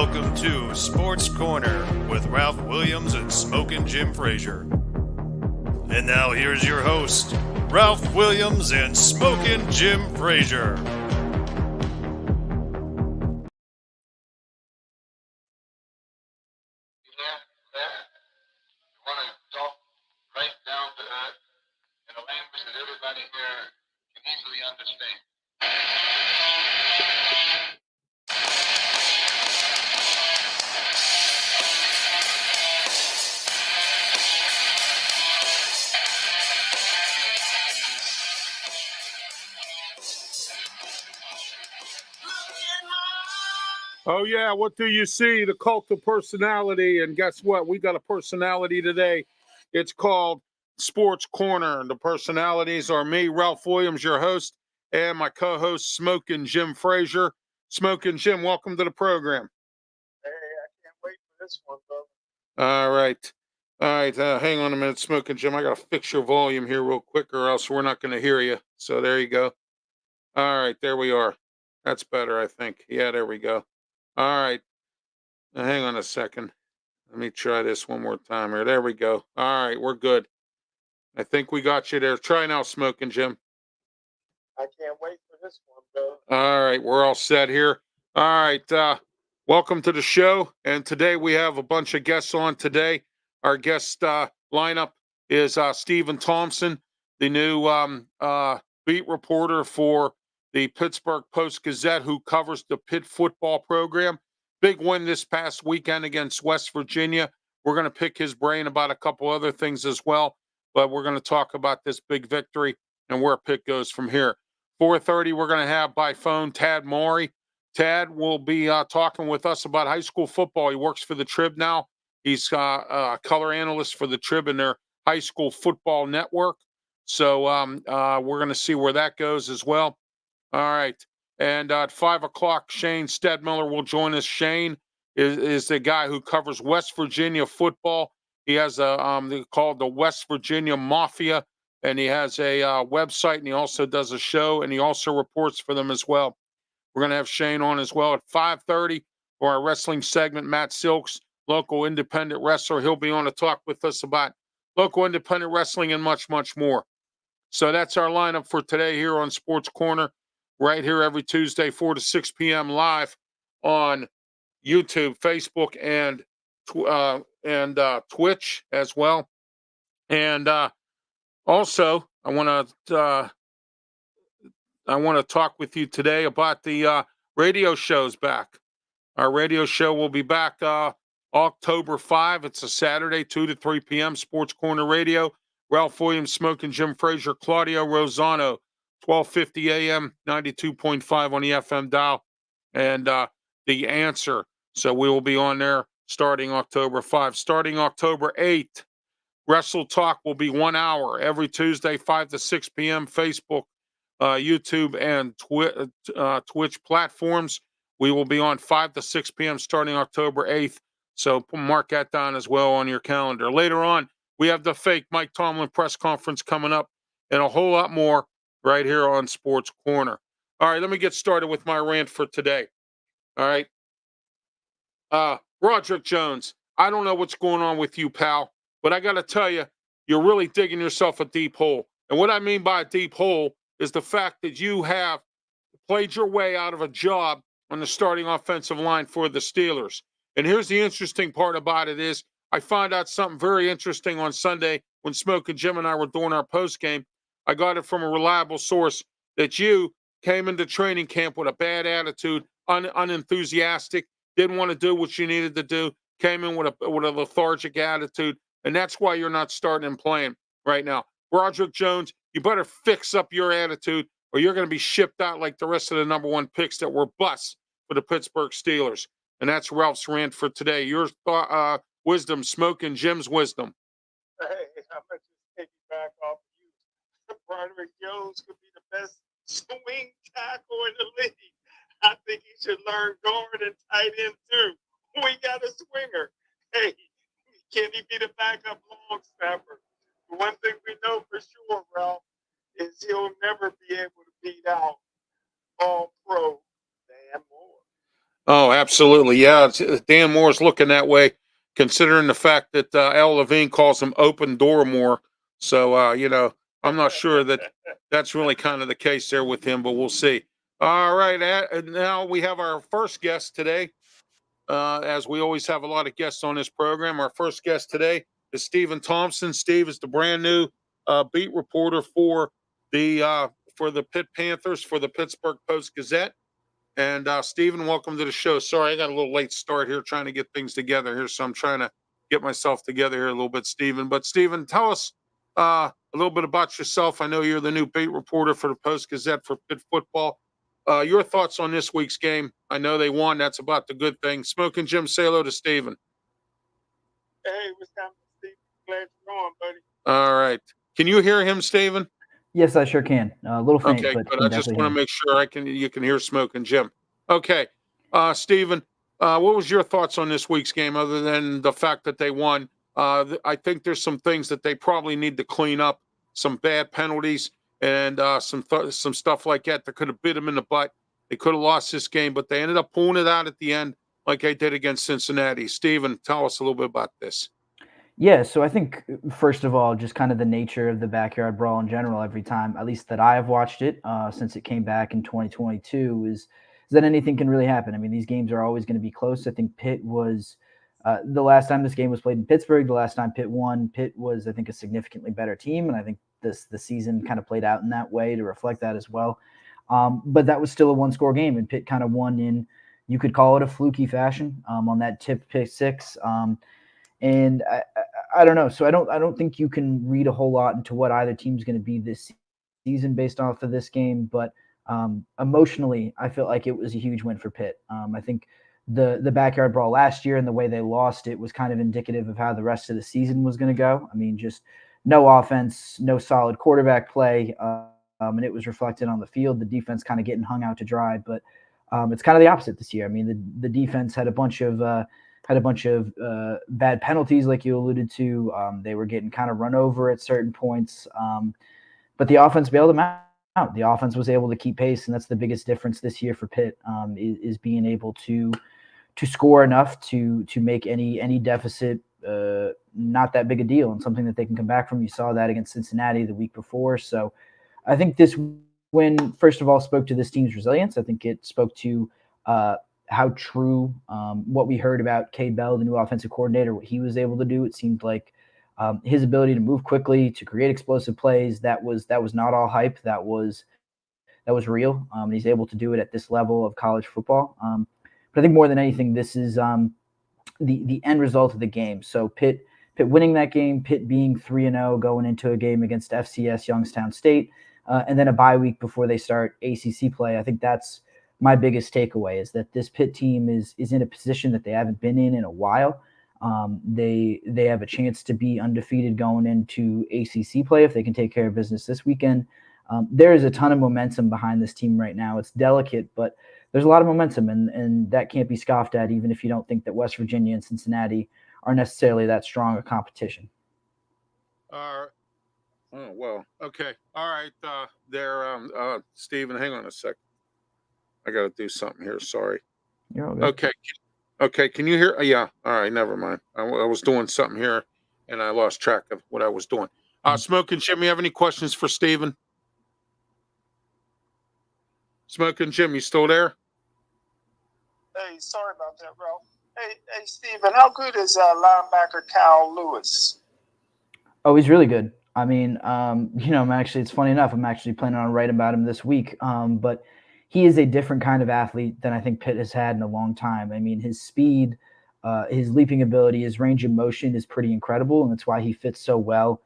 Welcome to Sports Corner with Ralph Williams and Smokin' Jim Frazier. And now here's your host, Ralph Williams and Smokin' Jim Frazier. Oh, yeah, what do you see? The cult of personality. And guess what? We got a personality today. It's called Sports Corner. The personalities are me, Ralph Williams, your host, and my co-host, Smokin' Jim Frazier. Smokin' Jim, welcome to the program. Hey, I can't wait for this one, brother. All right. Hang on a minute, Smokin' Jim. I got to fix your volume here real quick or else we're not going to hear you. So there you go. All right, there we are. That's better, I think. Yeah, there we go. All right. Now, hang on a second. Let me try this one more time here. There we go. All right, we're good. I think we got you there. Try now, Smokin' Jim. I can't wait for this one, brother. All right, we're all set here. All right, welcome to the show. And today we have a bunch of guests on today. Our guest lineup is Stephen Thompson, the new beat reporter for the Pittsburgh Post-Gazette, who covers the Pitt football program. Big win this past weekend against West Virginia. We're going to pick his brain about a couple other things as well, but we're going to talk about this big victory and where Pitt goes from here. 4:30, we're going to have by phone Tad MAUREY. Tad will be talking with us about high school football. He works for the Trib now. He's a color analyst for the Trib and their high school football network. So we're going to see where that goes as well. All right. And at 5 o'clock, Shane STEADMILLER will join us. Shane is the guy who covers West Virginia football. He has a called the West Virginia Mafia, and he has a website, and he also does a show, and he also reports for them as well. We're going to have Shane on as well at 5:30 for our wrestling segment. Matt Silks, local independent wrestler. He'll be on to talk with us about local independent wrestling and much, much more. So that's our lineup for today here on Sports Corner. Right here every Tuesday, 4 to 6 p.m. live on YouTube, Facebook, and Twitch as well. And also, I want to talk with you today about the radio shows back. Our radio show will be back October 5. It's a Saturday, 2 to 3 p.m. Sports Corner Radio. Ralph Williams, Smokin' Jim Frazier, Claudio Rosano. 12:50 a.m., 92.5 on the FM dial, and The Answer. So we will be on there starting October 5. Starting October 8th, Wrestle Talk will be 1 hour every Tuesday, 5 to 6 p.m., Facebook, YouTube, and Twitch platforms. We will be on 5 to 6 p.m. starting October 8th. So mark that down as well on your calendar. Later on, we have the fake Mike Tomlin press conference coming up and a whole lot more right here on Sports Corner. All right, let me get started with my rant for today. All right. Broderick Jones, I don't know what's going on with you, pal, but I got to tell you, you're really digging yourself a deep hole. And what I mean by a deep hole is the fact that you have played your way out of a job on the starting offensive line for the Steelers. And here's the interesting part about it is I found out something very interesting on Sunday when Smokin' Jim and I were doing our post game. I got it from a reliable source that you came into training camp with a bad attitude, unenthusiastic, didn't want to do what you needed to do, came in with a lethargic attitude, and that's why you're not starting and playing right now. Broderick Jones, you better fix up your attitude or you're going to be shipped out like the rest of the number one picks that were busts for the Pittsburgh Steelers. And that's Ralph's rant for today. Your wisdom, Smokin' Jim's wisdom. Hey, I'm going to just take you back off. Broderick Jones could be the best swing tackle in the league. I think he should learn guard and tight end too. We got a swinger. Hey, can he be the backup long snapper? The one thing we know for sure, Ralph, is he'll never be able to beat out all pro Dan Moore. Oh, absolutely. Yeah. Dan Moore's looking that way, considering the fact that Al Levine calls him open door more. So, I'm not sure that that's really kind of the case there with him, but we'll see. All right. And now we have our first guest today. As we always have a lot of guests on this program. Our first guest today is Stephen Thompson. Steve is the brand new beat reporter for the Pitt Panthers for the Pittsburgh Post Gazette. And Stephen, welcome to the show. Sorry, I got a little late start here trying to get things together here, so I'm trying to get myself together here a little bit, Stephen. But Stephen, tell us a little bit about yourself. I know you're the new beat reporter for the Post Gazette for Pitt football. Your thoughts on this week's game? I know they won. That's about the good thing. Smokin' Jim, say hello to Stephen. Hey, what's happening, Steve? Glad you're on, buddy. All right. Can you hear him, Stephen? Yes, I sure can. A little faint, Okay, but good. I just want to make sure you can hear Smokin' Jim. Okay. Stephen, what was your thoughts on this week's game other than the fact that they won? I think there's some things that they probably need to clean up, some bad penalties and some stuff like that could have bit them in the butt. They could have lost this game, but they ended up pulling it out at the end like they did against Cincinnati. Stephen, tell us a little bit about this. Yeah, so I think, first of all, just kind of the nature of the backyard brawl in general every time, at least that I have watched it since it came back in 2022, is that anything can really happen. I mean, these games are always going to be close. I think Pitt was the last time this game was played in Pittsburgh, the last time Pitt won, Pitt was, I think, a significantly better team, and I think the season kind of played out in that way to reflect that as well. But that was still a one-score game, and Pitt kind of won in, you could call it a fluky fashion on that tip pick six. And I don't know. So I don't think you can read a whole lot into what either team's going to be this season based off of this game. But emotionally, I feel like it was a huge win for Pitt. I think the backyard brawl last year and the way they lost it was kind of indicative of how the rest of the season was going to go. I mean, just no offense, no solid quarterback play, and it was reflected on the field. The defense kind of getting hung out to dry. But it's kind of the opposite this year. I mean, the defense had a bunch of bad penalties, like you alluded to. They were getting kind of run over at certain points, but the offense bailed them out. The offense was able to keep pace, and that's the biggest difference this year for Pitt, is being able to score enough to make any deficit not that big a deal and something that they can come back from. You saw that against Cincinnati the week before. So I think this win, first of all, spoke to this team's resilience. I think it spoke to how true what we heard about Cade Bell, the new offensive coordinator, what he was able to do. It seemed like his ability to move quickly, to create explosive plays, that was not all hype. That was real. And he's able to do it at this level of college football. But I think more than anything, this is the end result of the game. So Pitt winning that game, Pitt being 3-0 going into a game against FCS Youngstown State, and then a bye week before they start ACC play. I think that's my biggest takeaway, is that this Pitt team is in a position that they haven't been in a while. They have a chance to be undefeated going into ACC play if they can take care of business this weekend. There is a ton of momentum behind this team right now. It's delicate, but there's a lot of momentum, and that can't be scoffed at, even if you don't think that West Virginia and Cincinnati are necessarily that strong a competition. Oh, well, okay. All right. Stephen, hang on a sec. I got to do something here. Sorry. You're all good. Okay. Okay. Can you hear? Yeah. All right. Never mind. I was doing something here and I lost track of what I was doing. Smokin' Jim, you have any questions for Stephen? Smokin' Jim, you still there? Hey, sorry about that, bro. Hey, Stephen, how good is linebacker Cal Lewis? Oh, he's really good. I mean, it's funny enough, I'm actually planning on writing about him this week. But he is a different kind of athlete than I think Pitt has had in a long time. I mean, his speed, his leaping ability, his range of motion is pretty incredible, and that's why he fits so well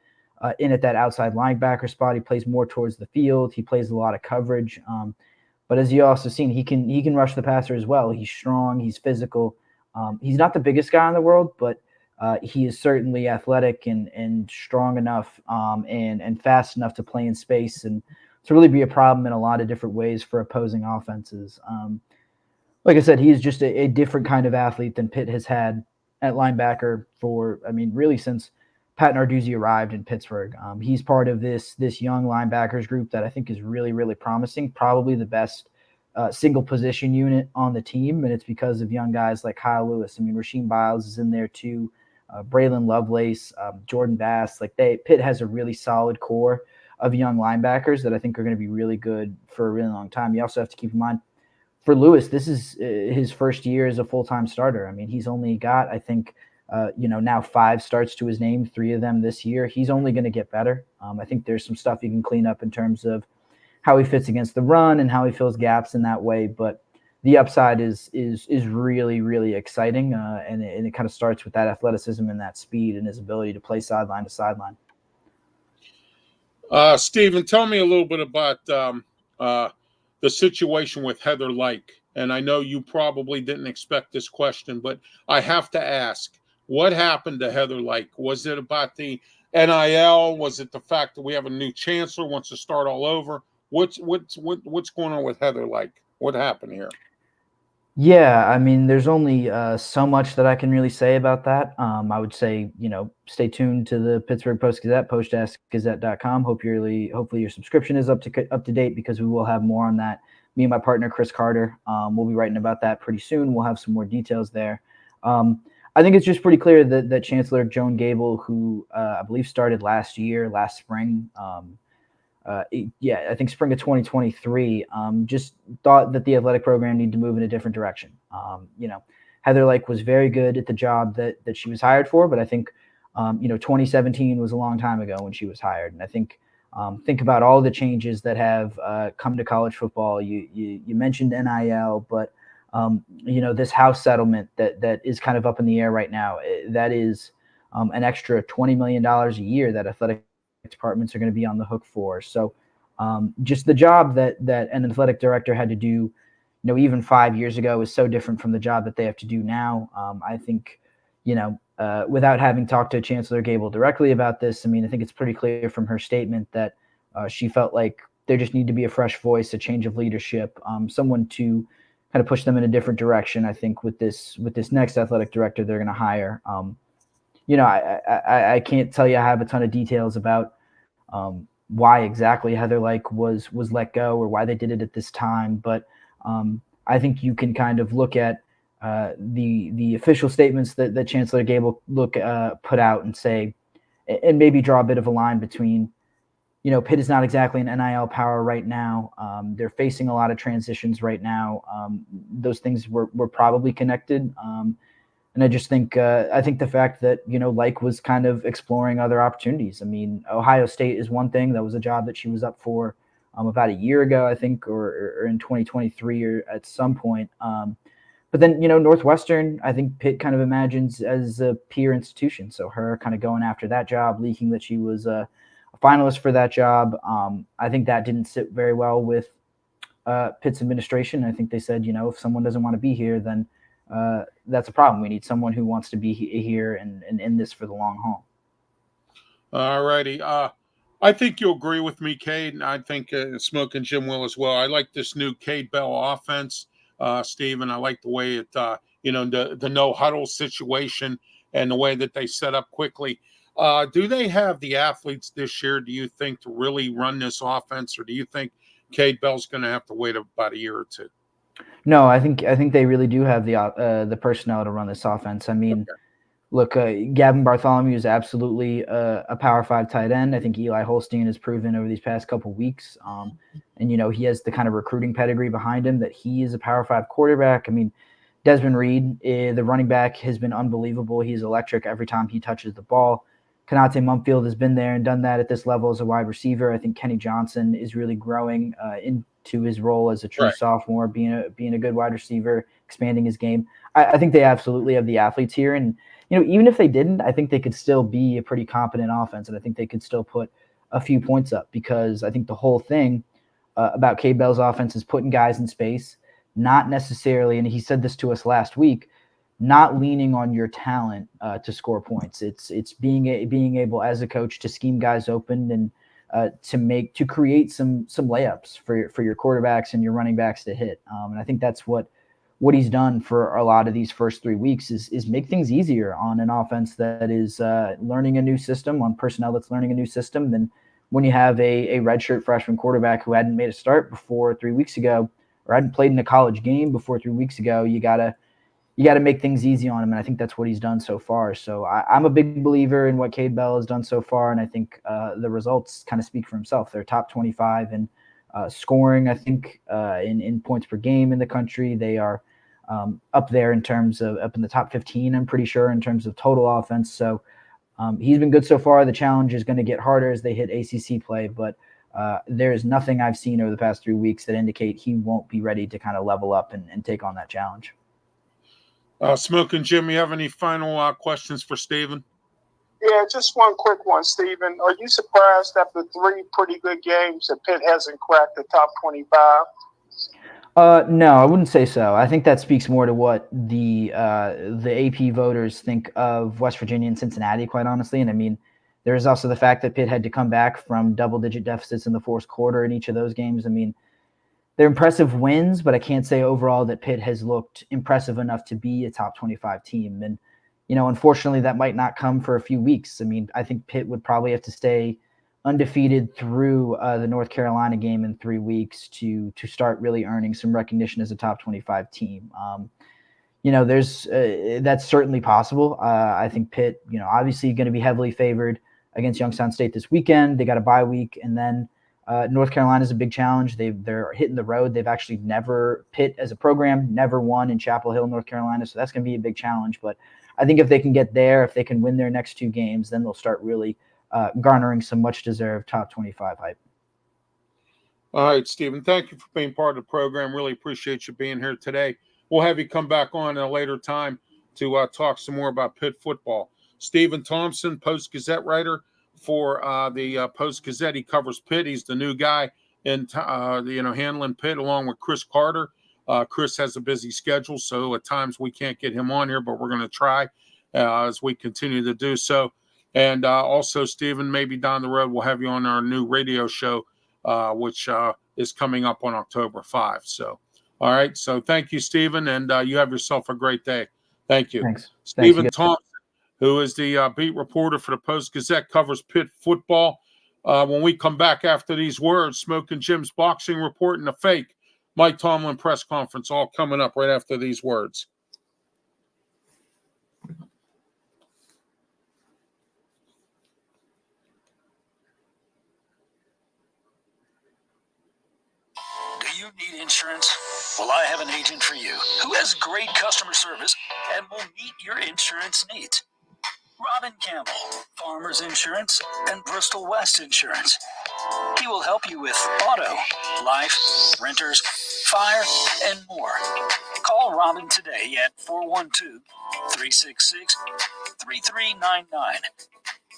in at that outside linebacker spot. He plays more towards the field. He plays a lot of coverage. But as you also seen, he can rush the passer as well. He's strong. He's physical. He's not the biggest guy in the world, but he is certainly athletic and strong enough and fast enough to play in space and to really be a problem in a lot of different ways for opposing offenses. Like I said, he is just a different kind of athlete than Pitt has had at linebacker really since Pat Narduzzi arrived in Pittsburgh. He's part of this young linebackers group that I think is really, really promising, probably the best single position unit on the team, and it's because of young guys like Kyle Lewis. I mean, Rasheem Biles is in there too, Braylon Lovelace, Jordan Bass. Like Pitt has a really solid core of young linebackers that I think are going to be really good for a really long time. You also have to keep in mind, for Lewis, this is his first year as a full-time starter. I mean, he's only got, I think, now 5 starts to his name, 3 of them this year. He's only going to get better. I think there's some stuff you can clean up in terms of how he fits against the run and how he fills gaps in that way. But the upside is really, really exciting. And it kind of starts with that athleticism and that speed and his ability to play sideline to sideline. Stephen, tell me a little bit about the situation with Heather Lyke. And I know you probably didn't expect this question, but I have to ask, what happened to Heather Lyke? Was it about the NIL? Was it the fact that we have a new chancellor, wants to start all over? What's going on with Heather Lyke? What happened here? Yeah, I mean, there's only so much that I can really say about that. I would say, stay tuned to the Pittsburgh Post-Gazette, post-gazette.com. Hopefully your subscription is up to date, because we will have more on that. Me and my partner, Chris Carter, we'll be writing about that pretty soon. We'll have some more details there. I think it's just pretty clear that Chancellor Joan Gable, who I believe started last spring, I think spring of 2023, just thought that the athletic program needed to move in a different direction. Heather Lyke was very good at the job that she was hired for, but I think, 2017 was a long time ago when she was hired. And I think about all the changes that have come to college football. You mentioned NIL, but this house settlement that is kind of up in the air right now, that is an extra $20 million a year that athletic departments are going to be on the hook for. So just the job that an athletic director had to do, even 5 years ago, is so different from the job that they have to do now. I think, without having talked to Chancellor Gable directly about this, I mean, I think it's pretty clear from her statement that she felt like there just needed to be a fresh voice, a change of leadership, someone to kind of push them in a different direction. I think with this next athletic director they're going to hire, I can't tell you I have a ton of details about why exactly Heather Lyke was let go or why they did it at this time, but I think you can kind of look at the official statements that Chancellor Gable put out and say, and maybe draw a bit of a line between, Pitt is not exactly an NIL power right now. They're facing a lot of transitions right now. Those things were probably connected. And I just think I think the fact that Lyke was kind of exploring other opportunities. I mean, Ohio State is one thing. That was a job that she was up for about a year ago, I think, or in 2023 or at some point. But then Northwestern, I think Pitt kind of imagines as a peer institution. So her kind of going after that job, leaking that she was a finalist for that job. I think that didn't sit very well with Pitt's administration. I think they said, if someone doesn't want to be here, then that's a problem. We need someone who wants to be here and in this for the long haul. All righty. I think you'll agree with me, Cade, and I think Smokin' Jim will as well. I like this new Cade Bell offense, Steve, and I like the way it, the no huddle situation and the way that they set up quickly. Do they have the athletes this year, do you think, to really run this offense, or do you think Cade Bell's going to have to wait about a year or two? No, I think they really do have the personnel to run this offense. I mean, look, Gavin Bartholomew is absolutely a Power 5 tight end. I think Eli Holstein has proven over these past couple weeks, and he has the kind of recruiting pedigree behind him that he is a Power 5 quarterback. I mean, Desmond Reed, the running back, has been unbelievable. He's electric every time he touches the ball. Kanate Mumfield has been there and done that at this level as a wide receiver. I think Kenny Johnson is really growing into his role as a true sophomore, being a good wide receiver, expanding his game. I think they absolutely have the athletes here. And, even if they didn't, I think they could still be a pretty competent offense. And I think they could still put a few points up, because I think the whole thing about Cade Bell's offense is putting guys in space, not necessarily, and he said this to us last week, not leaning on your talent to score points. It's being able as a coach to scheme guys open and to create some layups for your quarterbacks and your running backs to hit. And I think that's what he's done for a lot of these first 3 weeks is make things easier on an offense that is learning a new system, on personnel that's learning a new system. And when you have a redshirt freshman quarterback who hadn't made a start before 3 weeks ago, or hadn't played in a college game before 3 weeks ago, you gotta make things easy on him, and I think that's what he's done so far. So I'm a big believer in what Cade Bell has done so far, and I think the results kind of speak for himself. They're top 25 in scoring, I think, in points per game in the country. They are up there in terms of up in the top 15, I'm pretty sure, in terms of total offense. So he's been good so far. The challenge is going to get harder as they hit ACC play, but there's nothing I've seen over the past 3 weeks that indicate he won't be ready to kind of level up and take on that challenge. Smokin' Jim, you have any final questions for Steven? Yeah, just one quick one, Steven. Are you surprised after 3 pretty good games that Pitt hasn't cracked the top 25? No, I wouldn't say so. I think that speaks more to what the AP voters think of West Virginia and Cincinnati, quite honestly. And I mean, there's also the fact that Pitt had to come back from double-digit deficits in the fourth quarter in each of those games. I mean, they're impressive wins, but I can't say overall that Pitt has looked impressive enough to be a top 25 team. And, you know, unfortunately, that might not come for a few weeks. I mean, I think Pitt would probably have to stay undefeated through the North Carolina game in 3 weeks to start really earning some recognition as a top 25 team. You know, there's that's certainly possible. I think Pitt, you know, obviously going to be heavily favored against Youngstown State this weekend. They got a bye week, and then North Carolina is a big challenge. They're hitting the road. They've actually Pitt as a program never won in Chapel Hill, North Carolina. So that's going to be a big challenge. But I think if they can get there, if they can win their next 2 games, then they'll start really garnering some much deserved top 25 hype. All right, Steven, thank you for being part of the program. Really appreciate you being here today. We'll have you come back on at a later time to talk some more about Pitt football. Stephen Thompson, Post-Gazette writer for the Post-Gazette. He covers Pitt. He's the new guy in handling Pitt along with Chris Carter. Chris has a busy schedule, so at times we can't get him on here, but we're going to try as we continue to do so. And also, Stephen, maybe down the road we'll have you on our new radio show, which is coming up on October 5. So, all right. So thank you, Stephen, and you have yourself a great day. Thank you. Thanks. Stephen Thompson, who is the beat reporter for the Post-Gazette, covers Pitt football. When we come back after these words, Smokin' Jim's boxing report and the fake Mike Tomlin press conference, all coming up right after these words. Do you need insurance? Well, I have an agent for you who has great customer service and will meet your insurance needs. Robin Campbell, Farmers Insurance and Bristol West Insurance. He will help you with auto, life, renters, fire, and more. Call Robin today at 412-366-3399.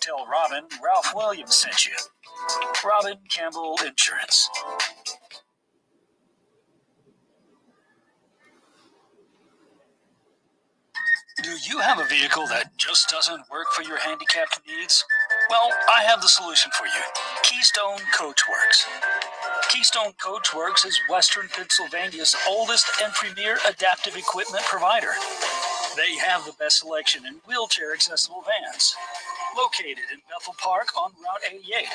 Tell Robin Ralph Williams sent you. Robin Campbell Insurance. Do you have a vehicle that just doesn't work for your handicapped needs? Well, I have the solution for you. Keystone Coachworks. Keystone Coachworks is Western Pennsylvania's oldest and premier adaptive equipment provider. They have the best selection in wheelchair-accessible vans. Located in Bethel Park on Route 88.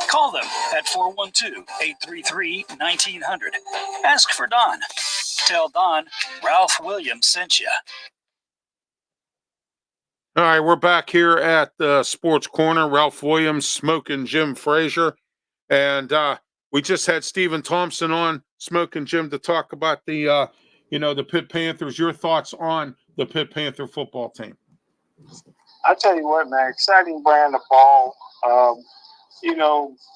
Call them at 412-833-1900. Ask for Don. Tell Don Ralph Williams sent you. All right, we're back here at the Sports Corner. Ralph Williams, Smokin' Jim Frazier. And we just had Stephen Thompson on, Smokin' Jim, to talk about the Pitt Panthers. Your thoughts on the Pitt Panther football team? I tell you what, man, exciting brand of ball.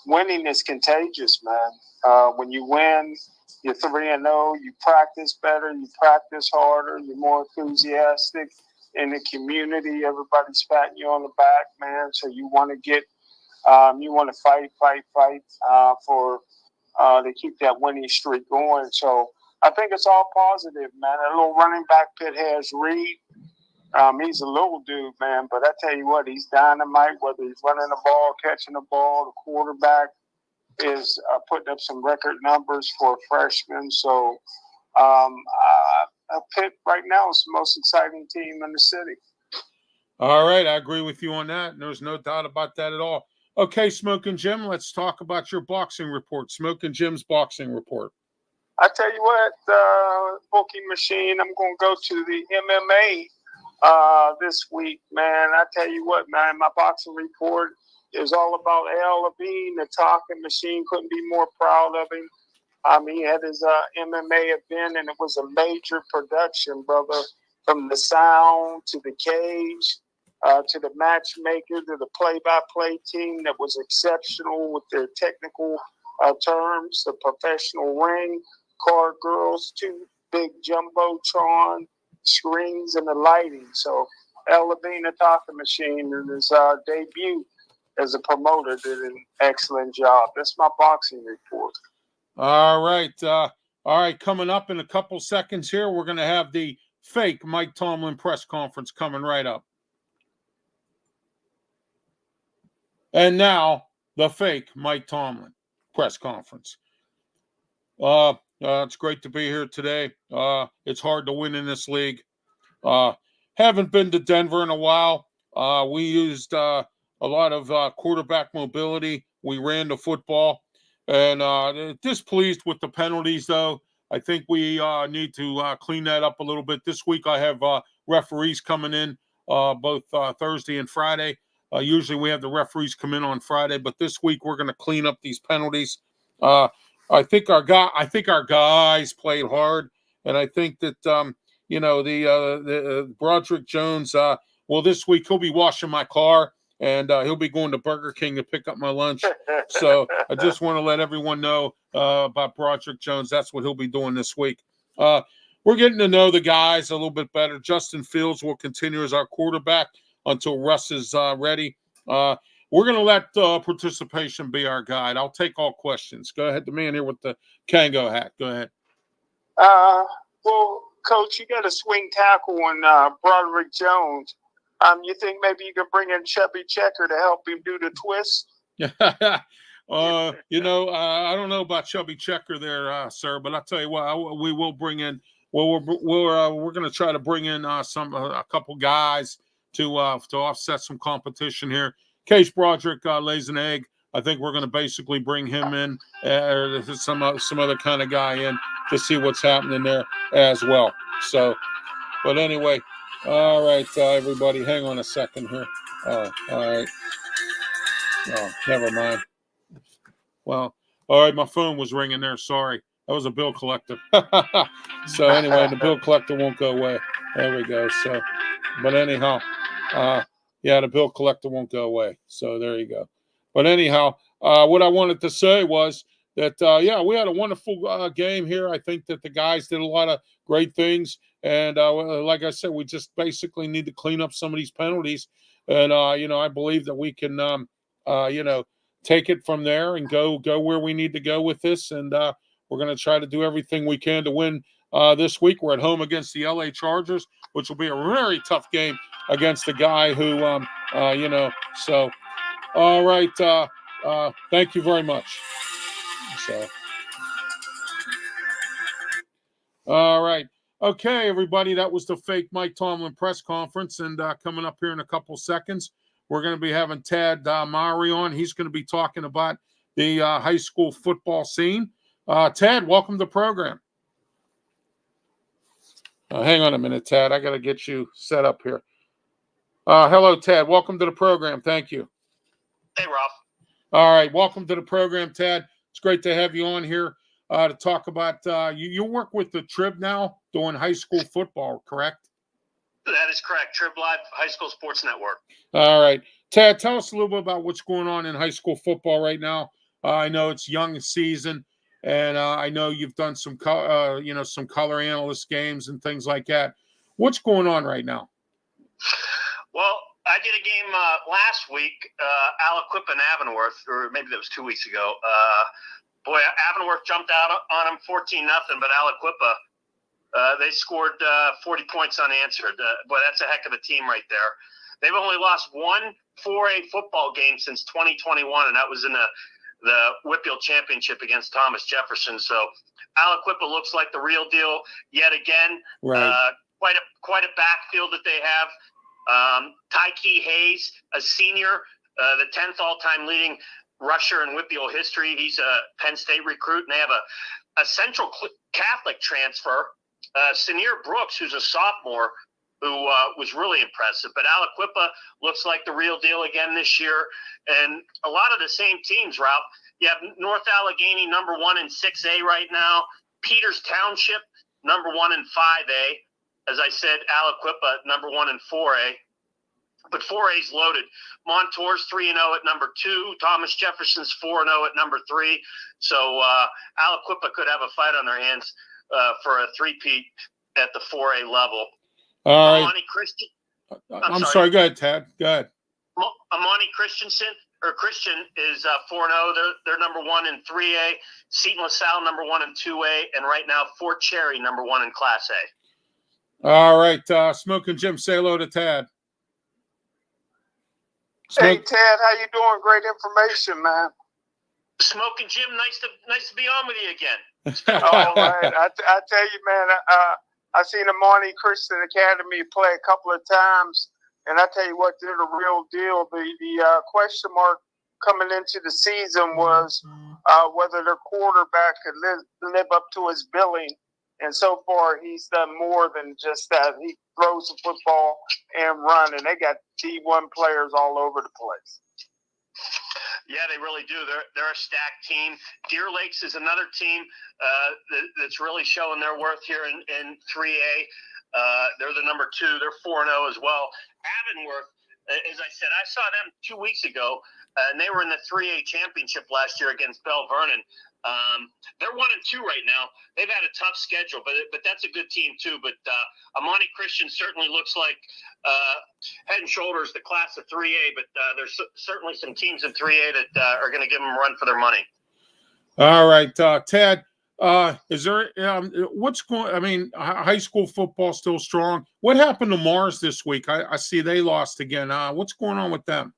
Winning is contagious, man. When you win, you're 3-0, you practice better, you practice harder, you're more enthusiastic. In the community, everybody's patting you on the back, man. So you want to fight to keep that winning streak going. So I think it's all positive, man. That little running back Pitt has, Reed. He's a little dude, man, but I tell you what, he's dynamite. Whether he's running the ball, catching the ball, the quarterback is putting up some record numbers for a freshman. So Pitt right now is the most exciting team in the city. All right, I agree with you on that. There's no doubt about that at all. Okay, Smokin' Jim, let's talk about your boxing report. Smokin' Jim's boxing report. I tell you what, Smoking Machine, I'm going to go to the MMA this week, man. I tell you what, man, my boxing report is all about Al Levine, the talking machine. Couldn't be more proud of him. He had his MMA event, and it was a major production, brother. From the sound to the cage, to the matchmaker, to the play-by-play team that was exceptional with their technical terms, the professional ring, card girls, 2 big jumbotron screens, and the lighting. So El Levine, the talking machine, in his debut as a promoter, did an excellent job. That's my boxing report. All right. All right. Coming up in a couple seconds here, we're going to have the fake Mike Tomlin press conference coming right up. And now the fake Mike Tomlin press conference. It's great to be here today. It's hard to win in this league. Haven't been to Denver in a while. We used a lot of quarterback mobility. We ran the football. And displeased with the penalties, though. I think we need to clean that up a little bit. This week I have referees coming in both Thursday and Friday. Usually we have the referees come in on Friday, but this week we're going to clean up these penalties. I think our guys played hard, and I think that the Broderick Jones. This week he'll be washing my car. And he'll be going to Burger King to pick up my lunch. So I just want to let everyone know about Broderick Jones. That's what he'll be doing this week. We're getting to know the guys a little bit better. Justin Fields will continue as our quarterback until Russ is ready. We're going to let participation be our guide. I'll take all questions. Go ahead, the man here with the Kango hat. Go ahead. Well, Coach, you got a swing tackle on Broderick Jones. You think maybe you could bring in Chubby Checker to help him do the twist? I don't know about Chubby Checker there, sir, but I'll tell you what, we will bring in. We're going to try to bring in a couple guys to offset some competition here. In case Broderick lays an egg, I think we're going to basically bring him in, or some other kind of guy in to see what's happening there as well. So, but anyway. All right, everybody, hang on a second here. Oh, all right. Oh, never mind. Well, all right, my phone was ringing there. Sorry. That was a bill collector. So anyway, the bill collector won't go away. There we go. So, but anyhow, the bill collector won't go away. So there you go. But anyhow, what I wanted to say was that, we had a wonderful game here. I think that the guys did a lot of great things. And like I said, we just basically need to clean up some of these penalties. And, I believe that we can, take it from there and go where we need to go with this. And we're going to try to do everything we can to win this week. We're at home against the LA Chargers, which will be a very tough game against a guy who, so. All right. Thank you very much. So. All right. Okay, everybody. That was the fake Mike Tomlin press conference. And coming up here in a couple seconds, we're going to be having Tad MAUREY on. He's going to be talking about the high school football scene. Tad, welcome to the program. Hang on a minute, Tad. I got to get you set up here. Hello, Tad. Welcome to the program. Thank you. Hey, Ralph. All right. Welcome to the program, Tad. It's great to have you on here to talk about you work with the Trib now doing high school football, correct? That is correct. Trib Live High School Sports Network. All right. Tad, tell us a little bit about what's going on in high school football right now. I know it's young season, and I know you've done some color analyst games and things like that. What's going on right now? Well, I did a game last week, Aliquippa and Avonworth, or maybe that was 2 weeks ago. Avonworth jumped out on them 14-0, but Aliquippa, they scored 40 points unanswered. That's a heck of a team right there. They've only lost one 4A football game since 2021, and that was in the Whitfield Championship against Thomas Jefferson. So Aliquippa looks like the real deal yet again. Right. Quite a backfield that they have. Tyke Hayes, a senior, the 10th all-time leading rusher in Whitfield history. He's a Penn State recruit, and they have a a Central Catholic transfer, Senior Brooks, who's a sophomore, who was really impressive. But Aliquippa looks like the real deal again this year. And a lot of the same teams, Ralph. You have North Allegheny, number 1 in 6A right now. Peters Township, number 1 in 5A. As I said, Aliquippa, number 1 in 4A. But 4A's loaded. Montour's 3-0 at number 2. Thomas Jefferson's 4-0 at number 3. So Aliquippa could have a fight on their hands for a three-peat at the 4A level. All right. Amani Christian. I'm sorry. Go ahead, Tad. Go ahead. Amani Christian is 4-0. They're number 1 in 3A. Seton LaSalle, number 1 in 2A. And right now, Fort Cherry, number 1 in Class A. All right. Smokin' Jim, say hello to Tad. Hey, Ted, how you doing? Great information, man. Smokin' Jim, nice to be on with you again. Oh, man. I tell you, man, I seen the Amani Christian Academy play a couple of times, and I tell you what, they're the real deal. The question mark coming into the season was whether their quarterback could live up to his billing. And so far, he's done more than just that. He throws the football and run, and they got D1 players all over the place. Yeah, they really do. They're a stacked team. Deer Lakes is another team that's really showing their worth here in 3A. They're the number 2. They're 4-0 as well. Avonworth, as I said, I saw them 2 weeks ago, and they were in the 3A championship last year against Bell Vernon. They're 1-2 right now. They've had a tough schedule, but that's a good team too. But Amani Christian certainly looks like head and shoulders the class of 3A. But there's certainly some teams in 3A that are going to give them a run for their money. All right, Tad. Is there what's going? I mean, high school football still strong. What happened to Mars this week? I see they lost again. What's going on with them?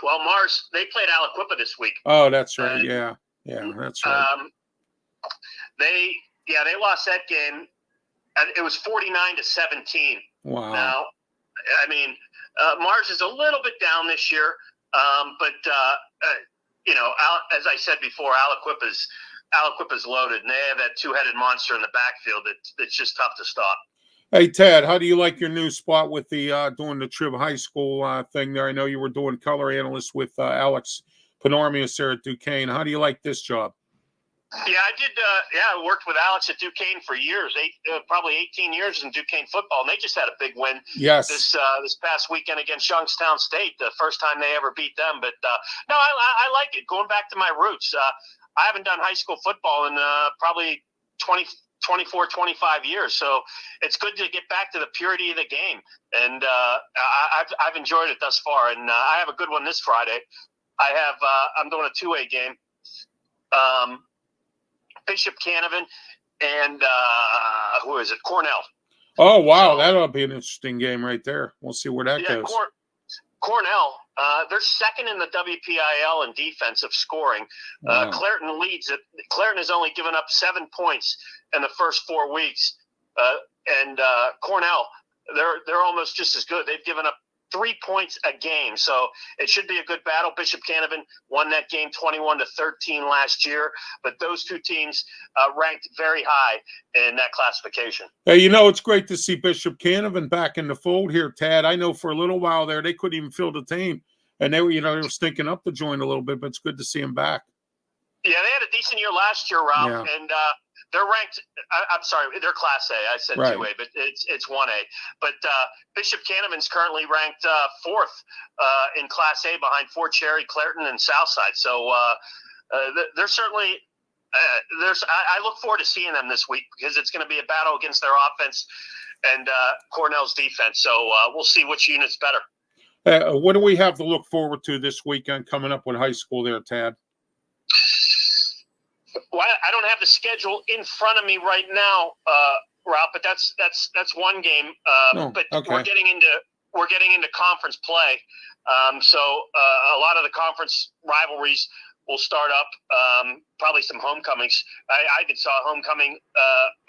Well, Mars, they played Aliquippa this week. Oh, that's right. Yeah, that's right. They lost that game. It was 49-17. Wow. Now, I mean, Mars is a little bit down this year, but as I said before, Aliquippa's loaded, and they have that two-headed monster in the backfield that's just tough to stop. Hey, Ted, how do you like your new spot with the doing the Trib High School thing there? I know you were doing color analyst with Alex Panormius there at Duquesne. How do you like this job? Yeah, I did. I worked with Alex at Duquesne for years, probably 18 years in Duquesne football, and they just had a big win. Yes. This past weekend against Youngstown State, the first time they ever beat them. But no, I like it. Going back to my roots, I haven't done high school football in probably 24, 25 years. So it's good to get back to the purity of the game. And I've enjoyed it thus far. And I have a good one this Friday. I'm doing a 2A game. Bishop Canavan and who is it? Cornell. Oh, wow. That'll be an interesting game right there. We'll see where that goes. Cornell, they're second in the WPIL in defensive scoring. Wow. Clairton leads it. Clairton has only given up 7 points in the first 4 weeks. And Cornell, they're almost just as good. They've given up 3 points a game. So it should be a good battle. Bishop Canavan won that game 21-13 last year. But those two teams ranked very high in that classification. Hey, it's great to see Bishop Canavan back in the fold here, Tad. I know for a little while there, they couldn't even fill the team. And they were stinking up the joint a little bit, but it's good to see him back. Yeah, they had a decent year last year, Ralph. Yeah. And they're ranked. I'm sorry, they're Class A. I said right. 2A, but it's 1A. But Bishop Canavan's currently ranked 4th in Class A behind Fort Cherry, Clairton, and Southside. So they're certainly. I look forward to seeing them this week because it's going to be a battle against their offense and Cornell's defense. So we'll see which unit's better. What do we have to look forward to this weekend coming up with high school there, Tad? Well, I don't have the schedule in front of me right now, Ralph, but that's one game. But okay. we're getting into conference play, so a lot of the conference rivalries will start up. Probably some homecomings. I even saw a homecoming.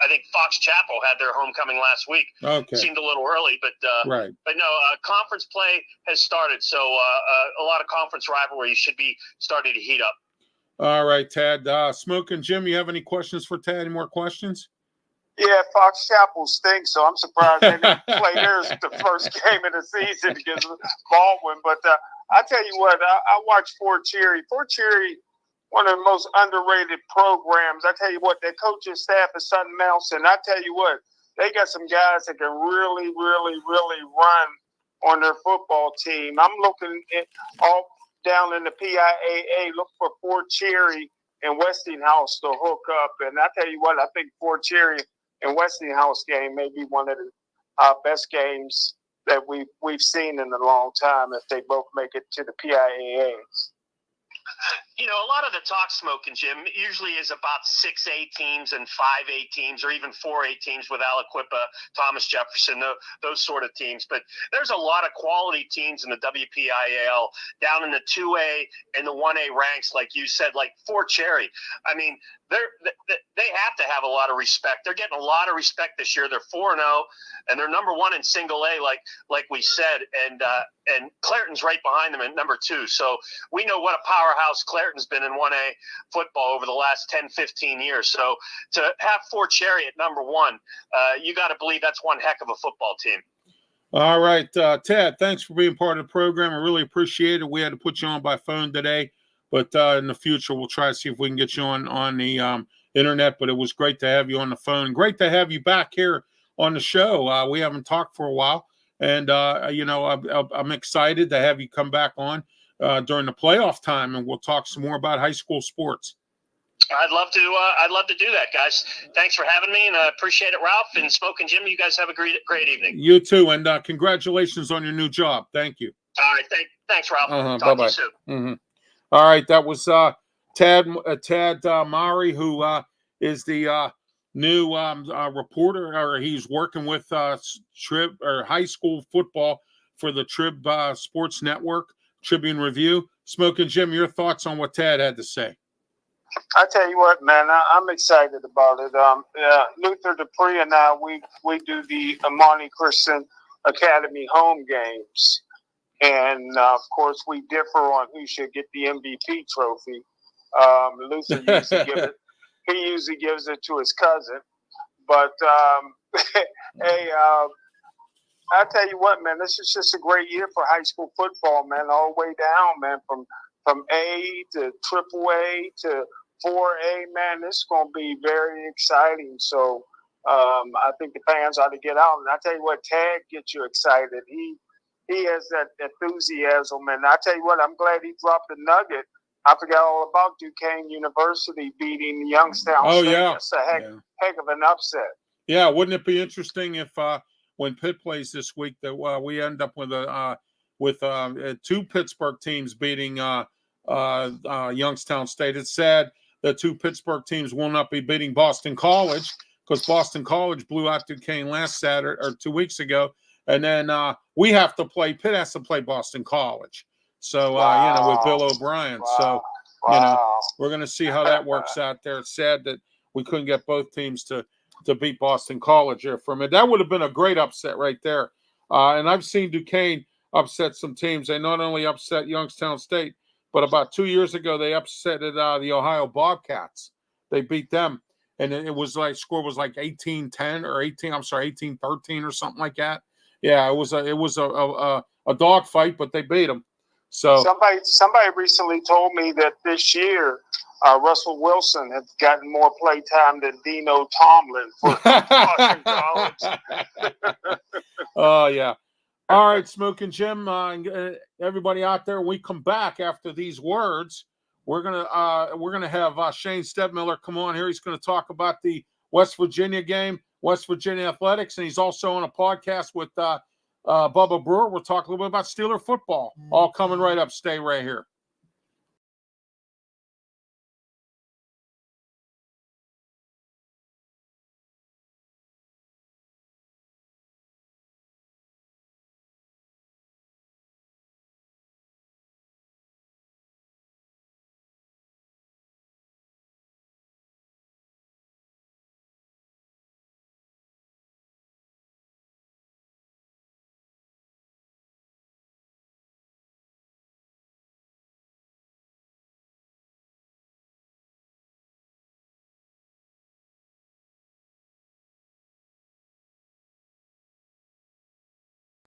I think Fox Chapel had their homecoming last week. Okay, seemed a little early, but right. But no, conference play has started, so a lot of conference rivalries should be starting to heat up. All right, Tad. Smokin' Jim, you have any questions for Tad? Any more questions? Yeah, Fox Chapel stinks, so I'm surprised they didn't play theirs the first game of the season against Baldwin. But I tell you what, I watched Fort Cherry. Fort Cherry, one of the most underrated programs. I tell you what, their coaching staff is something else. And I tell you what, they got some guys that can really, really, really run on their football team. I'm looking at all down in the PIAA, look for Fort Cherry and Westinghouse to hook up. And I tell you what, I think Fort Cherry and Westinghouse game may be one of the best games that we've seen in a long time if they both make it to the PIAAs. You know, a lot of the talk, Smokin' Jim, usually is about 6A teams and 5A teams or even 4A teams with Aliquippa, Thomas Jefferson, those sort of teams. But there's a lot of quality teams in the WPIAL down in the 2A and the 1A ranks, like you said, like Fort Cherry. I mean, they have to have a lot of respect. They're getting a lot of respect this year. They're 4-0, and they're number 1 in single A, like we said, and Clairton's right behind them at number 2. So we know what a powerhouse Clairton's been in 1A football over the last 10, 15 years. So to have Fort Cherry at number 1, you got to believe that's one heck of a football team. All right, Ted, thanks for being part of the program. I really appreciate it. We had to put you on by phone today, but in the future, we'll try to see if we can get you on the internet. But it was great to have you on the phone. Great to have you back here on the show. We haven't talked for a while, and you know, I'm excited to have you come back on during the playoff time, and we'll talk some more about high school sports. I'd love to do that, guys. Thanks for having me, and I appreciate it, Ralph and Smokin' Jim. You guys have a great evening. You too, and congratulations on your new job. Thank you. All right, thanks, Ralph. Talk Bye-bye. to you soon. Mm-hmm. All right, that was Tad MAUREY, who is the new reporter, or he's working with Trib or high school football for the Trib Sports Network, Tribune Review. Smokin' Jim, your thoughts on what Tad had to say? I tell you what, man, I'm excited about it. Luther Dupree and I, we do the Amani Christian Academy home games. And, of course, we differ on who should get the MVP trophy. Luther usually gives it to his cousin. But, hey, I tell you what, man, this is just a great year for high school football, man, all the way down, man, from A to Triple A to 4A, man. This is going to be very exciting. So I think the fans ought to get out. And I tell you what, Tad gets you excited. He has that enthusiasm. And I tell you what, I'm glad he dropped the nugget. I forgot all about Duquesne University beating Youngstown State. Yeah. That's a heck of an upset. Yeah, wouldn't it be interesting if when Pitt plays this week that we end up with two Pittsburgh teams beating Youngstown State? It's sad that two Pittsburgh teams will not be beating Boston College, because Boston College blew out Duquesne last Saturday or 2 weeks ago, and then Pitt has to play Boston College. So you know, with Bill O'Brien. Wow. So you know, we're going to see how that works out there. It's sad that we couldn't get both teams to beat Boston College here for a minute. That would have been a great upset right there. And I've seen Duquesne upset some teams. They not only upset Youngstown State, but about 2 years ago, they upset the Ohio Bobcats. They beat them. And it was like, score was like 18-10 or 18-13 or something like that. Yeah, it was a dog fight, but they beat them. So somebody recently told me that this year Russell Wilson has gotten more play time than Dino Tomlin for Boston College. Oh yeah. All right, Smokin' Jim, everybody out there. When we come back after these words, we're gonna have Shane Steadmiller come on here. He's going to talk about the West Virginia game, West Virginia athletics, and he's also on a podcast with Bubba Brewer. We'll talk a little bit about Steeler football. All coming right up. Stay right here.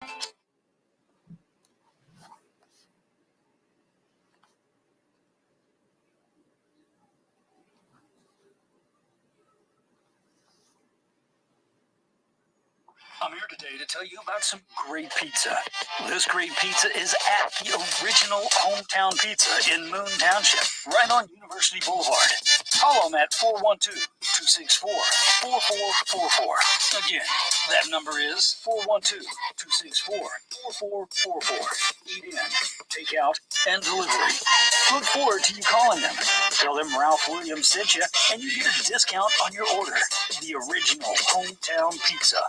I'm here today to tell you about some great pizza. This great pizza is at the original Hometown Pizza in Moon Township, right on University Boulevard. Call them at 412-264-4444. Again, that number is 412-264-4444. Eat in, take out, and delivery. Look forward to you calling them. Tell them Ralph Williams sent you, and you get a discount on your order. The original Hometown Pizza.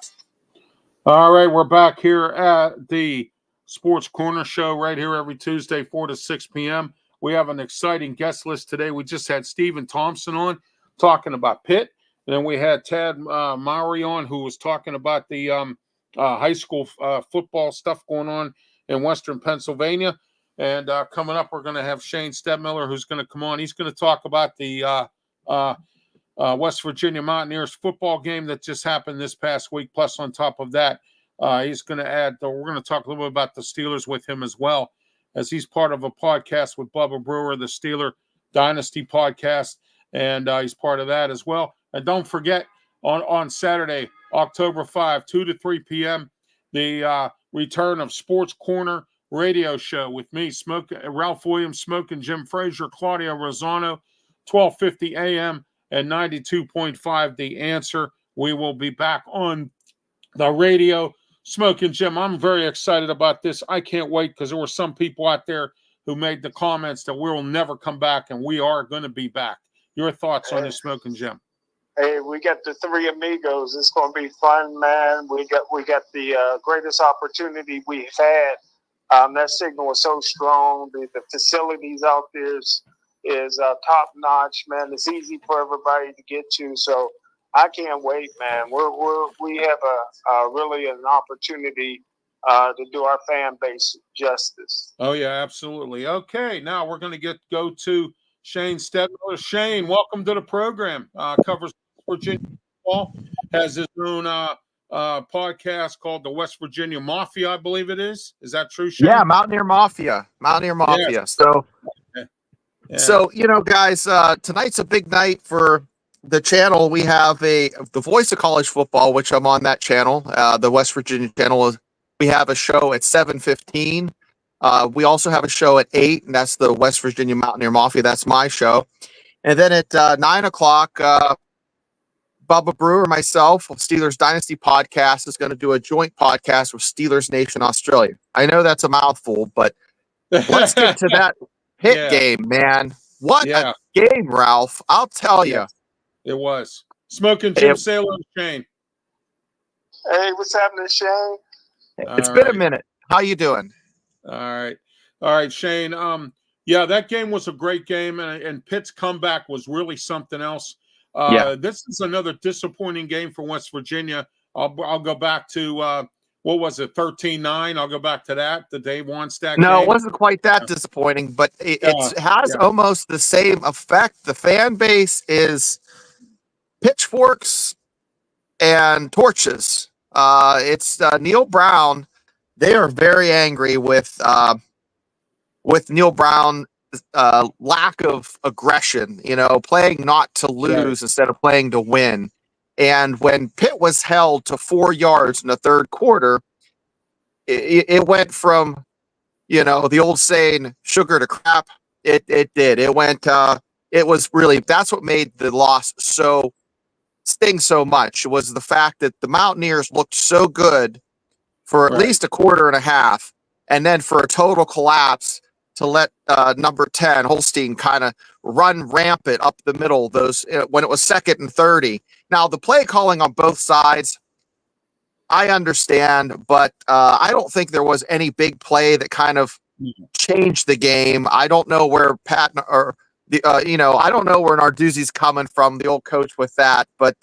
All right, we're back here at the Sports Corner Show right here every Tuesday, 4 to 6 p.m. We have an exciting guest list today. We just had Stephen Thompson on talking about Pitt. And then we had Tad MAUREY on, who was talking about the high school football stuff going on in Western Pennsylvania. And coming up, we're going to have Shane STEADMILLER, who's going to come on. He's going to talk about the West Virginia Mountaineers football game that just happened this past week. Plus, on top of that, he's going to add, we're going to talk a little bit about the Steelers with him as well, as he's part of a podcast with Bubba Brewer, the Steeler Dynasty podcast, and he's part of that as well. And don't forget, on Saturday, October 5, 2 to 3 p.m., the return of Sports Corner radio show with me, Ralph Williams, Smokin, Jim Frazier, Claudio Rosano, 12:50 a.m., and 92.5 The Answer. We will be back on the radio. Smokin' Jim, I'm very excited about this. I can't wait, because there were some people out there who made the comments that we'll never come back, and we are going to be back. Your thoughts on this, Smokin' Jim? Hey, we got the three amigos. It's going to be fun, man. We got the greatest opportunity we've had. That signal was so strong. The facilities out there is top notch, man. It's easy for everybody to get to. So I can't wait, man. We have really an opportunity to do our fan base justice. Oh yeah, absolutely. Okay, now we're going to go to Shane STEADMILLER. Shane, welcome to the program. Covers Virginia football, has his own podcast called the West Virginia Mafia, I believe it is. Is that true, Shane? Yeah, Mountaineer Mafia. Yes. So, you know, guys, tonight's a big night for the channel. We have the Voice of College Football, which I'm on that channel, the West Virginia channel. We have a show at 7:15. We also have a show at 8, and that's the West Virginia Mountaineer Mafia. That's my show. And then at 9 o'clock, Bubba Brewer, myself, Steelers Dynasty Podcast, is going to do a joint podcast with Steelers Nation Australia. I know that's a mouthful, but let's get to that Pitt game, man. What a game, Ralph. I'll tell you. It was. Smokin' Jim, Sailor, and Shane. Hey, what's happening, Shane? It's been a minute. How you doing? All right, Shane. Yeah, that game was a great game, and Pitt's comeback was really something else. This is another disappointing game for West Virginia. I'll go back to what was it, 13-9? I'll go back to that, the Dave Wannstedt game. No, it wasn't quite that disappointing, but it has almost the same effect. The fan base is pitchforks and torches. It's Neil Brown. They are very angry with Neil Brown. Lack of aggression, playing not to lose instead of playing to win. And when Pitt was held to 4 yards in the third quarter, it went from, the old saying, sugar to crap. It did. It went, it was really, that's what made the loss sting so much, was the fact that the Mountaineers looked so good for at least a quarter and a half, and then for a total collapse to let number 10 Holstein kind of run rampant up the middle when it was 2nd and 30. Now the play calling on both sides, I understand, but I don't think there was any big play that kind of changed the game. I don't know where Pat or I don't know where Narduzzi's coming from, the old coach, with that, but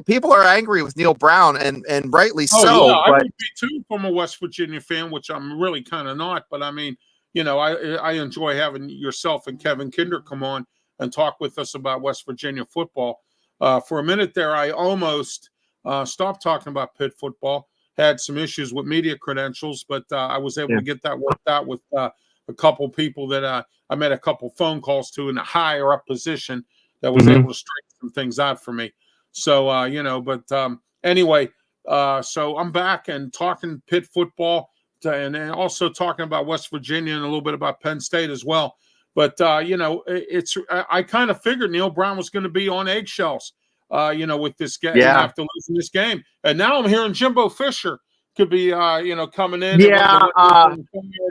people are angry with Neil Brown, and rightly so. Yeah, but I would be too, from a West Virginia fan, which I'm really kind of not. But I mean, I enjoy having yourself and Kevin Kinder come on and talk with us about West Virginia football. For a minute there, I almost stopped talking about Pitt football had some issues with media credentials, but I was able Yeah. to get that worked out with a couple people that I made a couple phone calls to in a higher up position that was able to straighten some things out for me. So, you know, but anyway, so I'm back and talking Pitt football and also talking about West Virginia and a little bit about Penn State as well. But, you know, I kind of figured Neil Brown was going to be on eggshells, you know, with this game, after losing this game. And now I'm hearing Jimbo Fisher could be, you know, coming in. Yeah,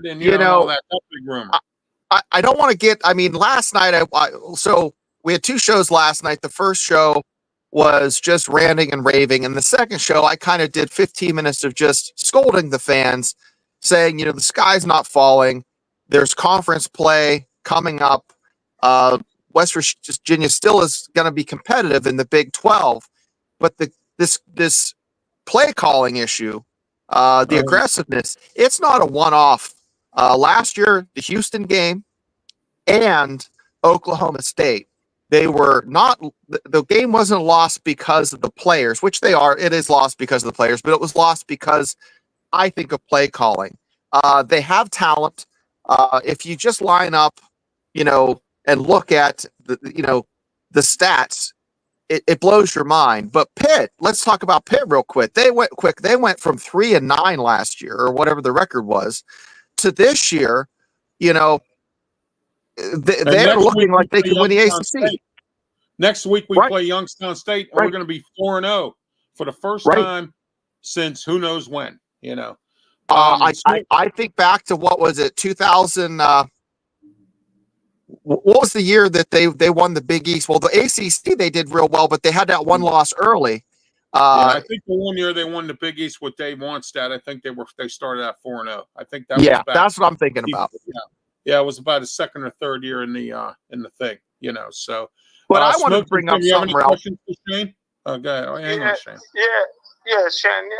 and you know, all that. That's a big rumor. I don't want to get. I mean, last night so we had 2 shows last night. The first show was just ranting and raving, and the second show I kind of did 15 minutes of just scolding the fans, saying, you know, the sky's not falling. There's conference play coming up. West Virginia still is going to be competitive in the Big 12, but this play calling issue, the aggressiveness, it's not a one-off. Last year, the Houston game and Oklahoma State, they were not, the game wasn't lost because of the players, which they are. It is lost because of the players, but it was lost because, I think, of play calling. They have talent. If you just line up, you know, and look at the, you know, the stats, it blows your mind. But Pitt, let's talk about Pitt real quick. They went from 3-9 last year, or whatever the record was, to this year. You know, they're looking like they can win the ACC. State. Next week we play Youngstown State, and we're going to be 4-0 for the first time since who knows when. You know, I think back to, what was it, 2000? What was the year that they won the Big East? Well, the ACC they did real well, but they had that one loss early. I think the one year they won the Big East with Dave Wannstedt, I think they started at 4-0. I think that was back. That's what I'm thinking about. Yeah, it was about his second or third year in the thing, you know. So, but I want to bring up something else. Shane? Okay, hang on, Shane. Yeah, Shane.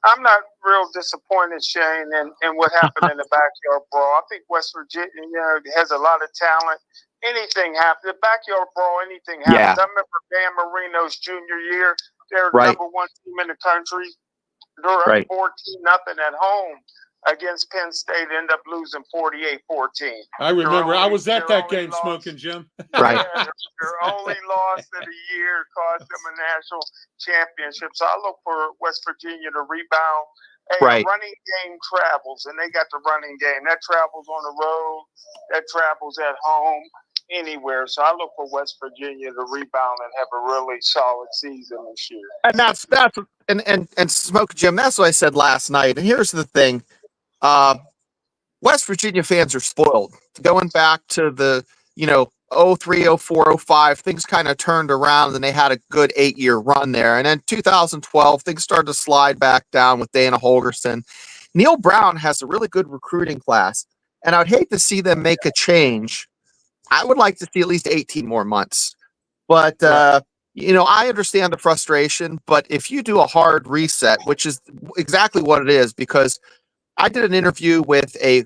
I'm not real disappointed, Shane, in what happened in the backyard brawl. I think West Virginia, you know, has a lot of talent. Anything happens. The backyard brawl, anything happens. Yeah. I remember Dan Marino's junior year. They're the number 1 team in the country. They're up 14-0 at home against Penn State, end up losing 48-14. I remember. I was at that game, Smokin' Jim. Right. Their only loss of the year cost them a national championship. So I look for West Virginia to rebound. Hey, the running game travels, and they got the running game. That travels on the road. That travels at home. Anywhere. So I look for West Virginia to rebound and have a really solid season this year. And that's and Smoke Jim, that's what I said last night. And here's the thing. West Virginia fans are spoiled. Going back to the, you know, 03, 04, 05, things kind of turned around and they had a good 8-year run there. And then 2012, things started to slide back down with Dana Holgerson. Neil Brown has a really good recruiting class, and I'd hate to see them make a change. I would like to see at least 18 more months. But, you know, I understand the frustration, but if you do a hard reset, which is exactly what it is, because I did an interview with a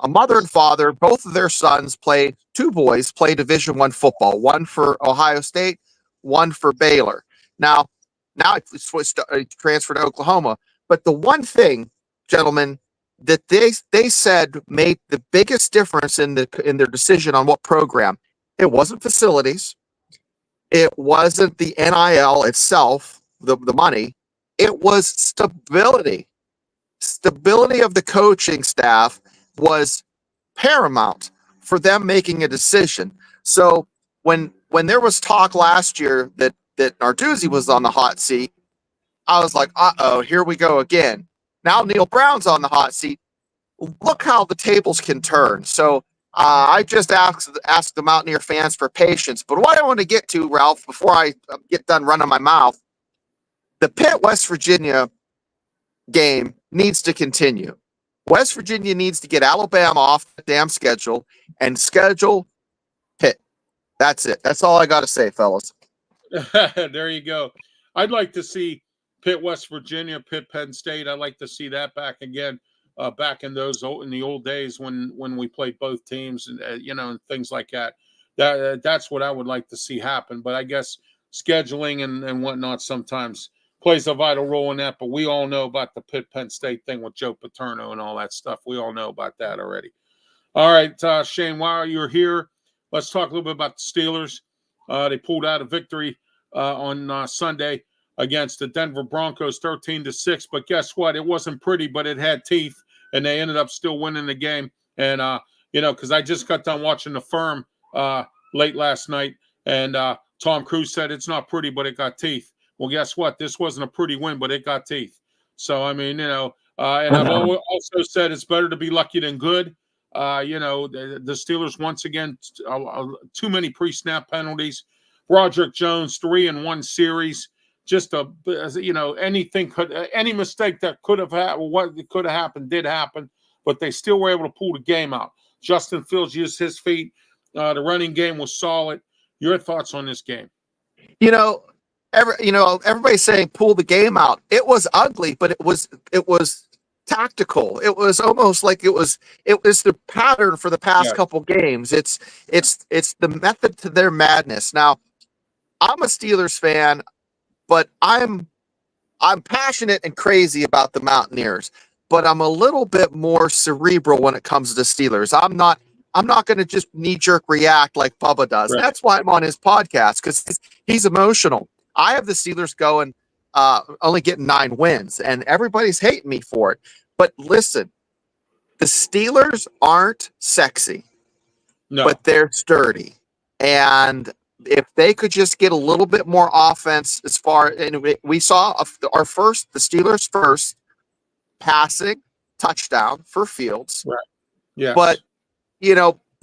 mother and father. Both of their sons play, 2 boys play Division I football, one for Ohio State, one for Baylor. Now it's transferred to Oklahoma. But the one thing, gentlemen, that they said made the biggest difference in their decision on what program, it wasn't facilities, it wasn't the NIL itself, the money, it was stability. Stability of the coaching staff was paramount for them making a decision. So when there was talk last year that Narduzzi was on the hot seat, I was like, uh-oh, here we go again. Now Neil Brown's on the hot seat. Look how the tables can turn. So I just asked the Mountaineer fans for patience. But what I want to get to, Ralph, before I get done running my mouth, the Pitt West Virginia game needs to continue. West Virginia needs to get Alabama off the damn schedule and schedule Pitt. That's it. That's all I got to say, fellas. There you go. I'd like to see Pitt West Virginia, Pitt Penn State. I'd like to see that back again. Back in the old days when we played both teams and you know, and things like that. That's what I would like to see happen. But I guess scheduling and whatnot sometimes plays a vital role in that. But we all know about the Pitt-Penn State thing with Joe Paterno and all that stuff. We all know about that already. All right, Shane, while you're here, let's talk a little bit about the Steelers. They pulled out a victory on Sunday against the Denver Broncos, 13-6. But guess what? It wasn't pretty, but it had teeth, and they ended up still winning the game. And because I just got done watching The Firm late last night, and Tom Cruise said it's not pretty, but it got teeth. Well, guess what? This wasn't a pretty win, but it got teeth. So I mean, and I've also said it's better to be lucky than good. The Steelers once again too many pre-snap penalties. Roderick Jones 3-1 series. Just anything any mistake that could have happened, what could have happened did happen, but they still were able to pull the game out. Justin Fields used his feet. The running game was solid. Your thoughts on this game? Everybody's saying pull the game out. It was ugly, but it was tactical. It was almost like it was the pattern for the past couple games. It's the method to their madness. Now, I'm a Steelers fan, but I'm passionate and crazy about the Mountaineers, but I'm a little bit more cerebral when it comes to Steelers. I'm not going to just knee-jerk react like Bubba does. Right. That's why I'm on his podcast, because he's emotional. I have the Steelers going only getting 9 wins, and everybody's hating me for it. But listen, the Steelers aren't sexy, but they're sturdy. And if they could just get a little bit more offense and we saw the Steelers' first passing touchdown for Fields. Right. Yeah. But,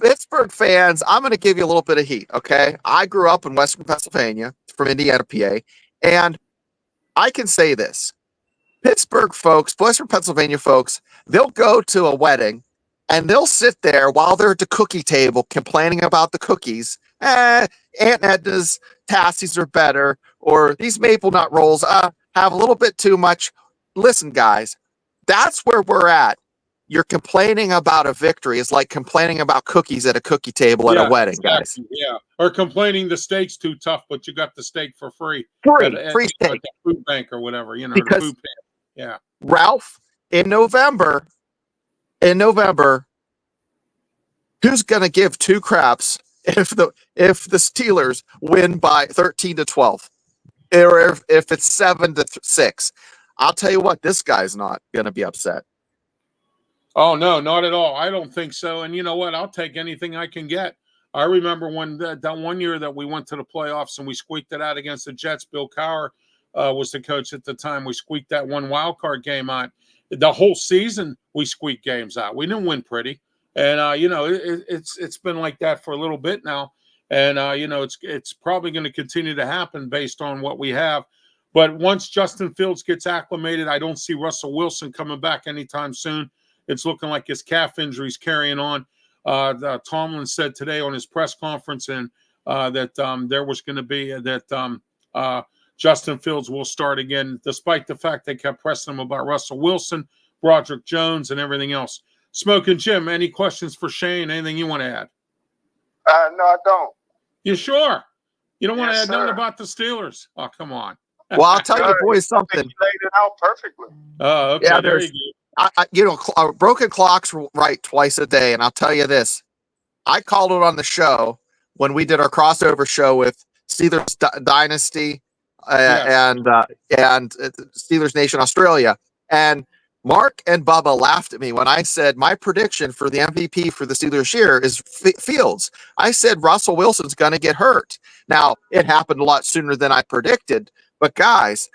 Pittsburgh fans, I'm going to give you a little bit of heat, okay? I grew up in Western Pennsylvania from Indiana, PA, and I can say this. Pittsburgh folks, Western Pennsylvania folks, they'll go to a wedding and they'll sit there while they're at the cookie table complaining about the cookies. Aunt Edna's Tassies are better, or these maple nut rolls have a little bit too much. Listen, guys, that's where we're at. You're complaining about a victory. It's like complaining about cookies at a cookie table at a wedding, guys. Yeah, or complaining the steak's too tough, but you got the steak for free. Free steak. At the food bank or whatever, because, the food bank. Yeah. Ralph, in November, who's going to give 2 craps if the Steelers win by 13-12, or if it's 7-6? I'll tell you what, this guy's not going to be upset. Oh, no, not at all. I don't think so. And you know what? I'll take anything I can get. I remember when that one year that we went to the playoffs and we squeaked it out against the Jets. Bill Cowher was the coach at the time. We squeaked that one wild card game out. The whole season we squeaked games out. We didn't win pretty. And, it's been like that for a little bit now. And, it's probably going to continue to happen based on what we have. But once Justin Fields gets acclimated, I don't see Russell Wilson coming back anytime soon. It's looking like his calf injury is carrying on. Tomlin said today on his press conference that there was going to be Justin Fields will start again, despite the fact they kept pressing him about Russell Wilson, Roderick Jones, and everything else. Smokin' Jim, any questions for Shane? Anything you want to add? No, I don't. You sure? You don't want to add nothing about the Steelers? Oh, come on. Well, I'll tell you boys something. You laid it out perfectly. Oh, okay. Yeah, there you go. Broken clocks right twice a day, and I'll tell you this: I called it on the show when we did our crossover show with Steelers Dynasty and Steelers Nation Australia. And Mark and Bubba laughed at me when I said my prediction for the MVP for the Steelers year is Fields. I said Russell Wilson's going to get hurt. Now, it happened a lot sooner than I predicted, but guys,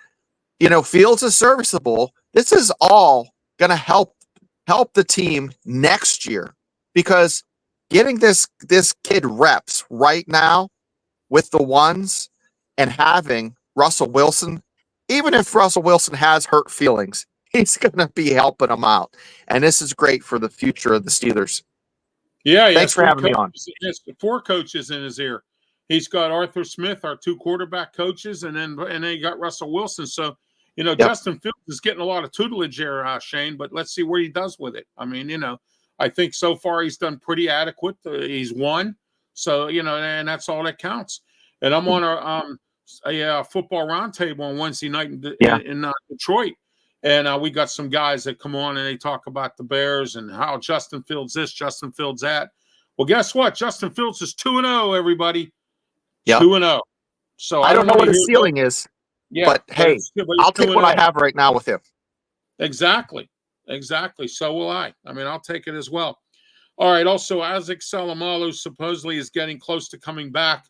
Fields is serviceable. This is all going to help the team next year, because getting this kid reps right now with the ones and having Russell Wilson, even if Russell Wilson has hurt feelings, he's going to be helping him out. And this is great for the future of the Steelers. Yeah. Thanks for having me on. He has 4 coaches in his ear. He's got Arthur Smith, our 2 quarterback coaches, and then he got Russell Wilson. So, Justin Fields is getting a lot of tutelage here, Shane, but let's see what he does with it. I mean, I think so far he's done pretty adequate. He's won. So, and that's all that counts. And I'm on our a football roundtable on Wednesday night in Detroit. And we got some guys that come on and they talk about the Bears and how Justin Fields this, Justin Fields that. Well, guess what? Justin Fields is 2-0, everybody. Yeah. 2-0. So I don't know what his ceiling is. Yeah, but hey, I'll take what I have right now with him. Exactly. So will I. I mean, I'll take it as well. All right. Also, Isaac Salamalu supposedly is getting close to coming back,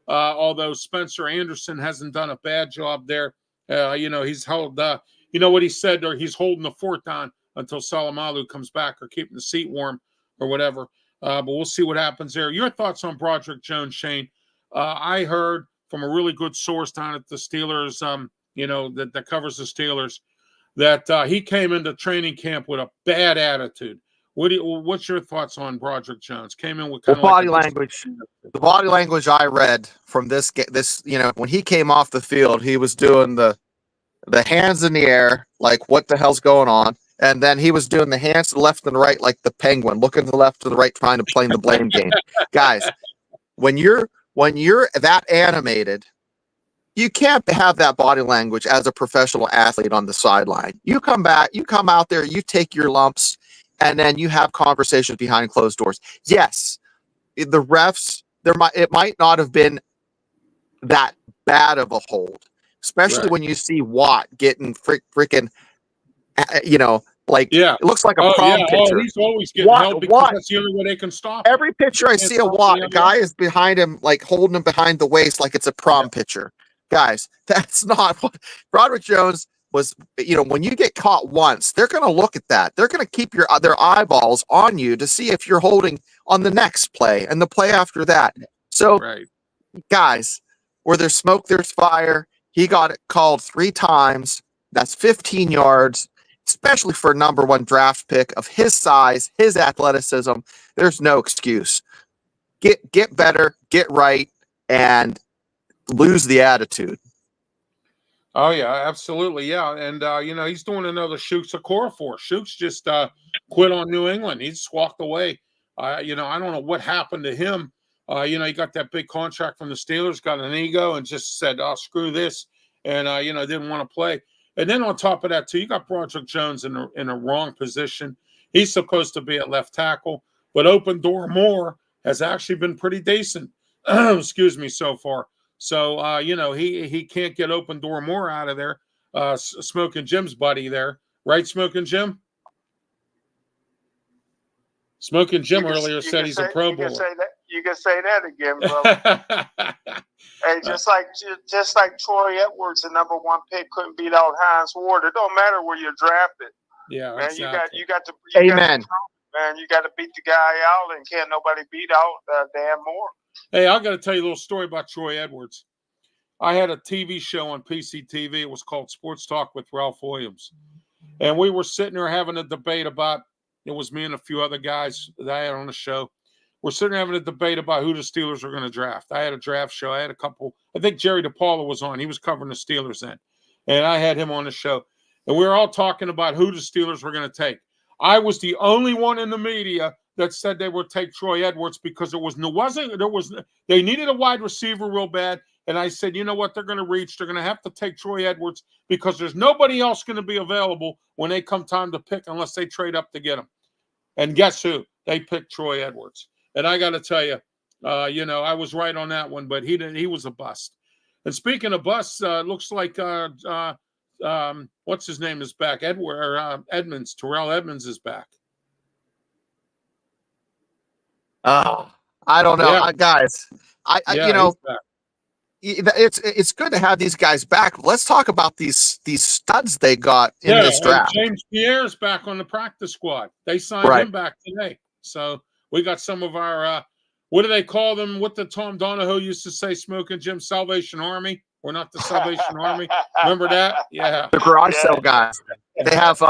although Spencer Anderson hasn't done a bad job there. He's held, you know what he said, or he's holding the fort down until Salamalu comes back or keeping the seat warm or whatever. But we'll see what happens there. Your thoughts on Broderick Jones, Shane? I heard from a really good source down at the Steelers, that covers the Steelers, that he came into training camp with a bad attitude. What's your thoughts on Broderick Jones? Came in with kind of body language. The body language I read from this, when he came off the field, he was doing the hands in the air, like what the hell's going on, and then he was doing the hands to the left and the right, like the penguin, looking to the left to the right, trying to play the blame game. Guys, when you're that animated, you can't have that body language as a professional athlete on the sideline. You come out there, you take your lumps, and then you have conversations behind closed doors. Yes, the refs, it might not have been that bad of a hold, especially when you see Watt getting freaking, it looks like a prom pitcher. He's always getting held because that's the only way they can stop him. Every pitcher I see a Watt, a guy is behind him, like holding him behind the waist like it's a prom pitcher. Guys, that's not what Broderick Jones was. When you get caught once, they're going to look at that. They're going to keep their eyeballs on you to see if you're holding on the next play and the play after that. So, guys, where there's smoke, there's fire. He got it called 3 times. That's 15 yards, especially for a number 1 draft pick of his size, his athleticism. There's no excuse. Get better, get right, and lose the attitude. Oh yeah, absolutely, yeah. And he's doing another Shooks Okorafor. Shooks just quit on New England. He just walked away. I don't know what happened to him. He got that big contract from the Steelers, got an ego, and just said, "Oh, screw this," and didn't want to play. And then on top of that, too, you got Broderick Jones in a wrong position. He's supposed to be at left tackle, but Open Door Moore has actually been pretty decent. Excuse me, so far. So, he can't get Open Door Moore out of there. Smokin' Jim's buddy there. Right, Smokin' Jim? Smokin' Jim earlier said he's a Pro Bowler. You can say that again, brother. Hey, just like Troy Edwards, the number 1 pick, couldn't beat out Hines Ward. It don't matter where you're drafted. Yeah, man, exactly. you got to Amen. Man, you got to beat the guy out, and can't nobody beat out Dan Moore. Hey, I got to tell you a little story about Troy Edwards. I had a TV show on PCTV. It was called Sports Talk with Ralph Williams. And we were sitting there having a debate about, it was me and a few other guys that I had on the show. We're sitting there having a debate about who the Steelers were going to draft. I had a draft show. I had a couple. I think Jerry DePaula was on. He was covering the Steelers then. And I had him on the show. And we were all talking about who the Steelers were going to take. I was the only one in the media that said they would take Troy Edwards because they needed a wide receiver real bad. And I said, you know what, they're going to reach. They're going to have to take Troy Edwards because there's nobody else going to be available when they come time to pick unless they trade up to get him. And guess who? They picked Troy Edwards. And I got to tell you, I was right on that one, but he was a bust. And speaking of busts, looks like what's his name is back? Edmonds. Terrell Edmonds is back. I don't know, guys. It's good to have these guys back. Let's talk about these studs they got in this draft. James Pierre's back on the practice squad. They signed him back today. So we got some of our what do they call them? What the Tom Donahoe used to say, Smokin' Jim, Salvation Army. We're not the Salvation Army. Remember that? Yeah. The garage sale guys. They have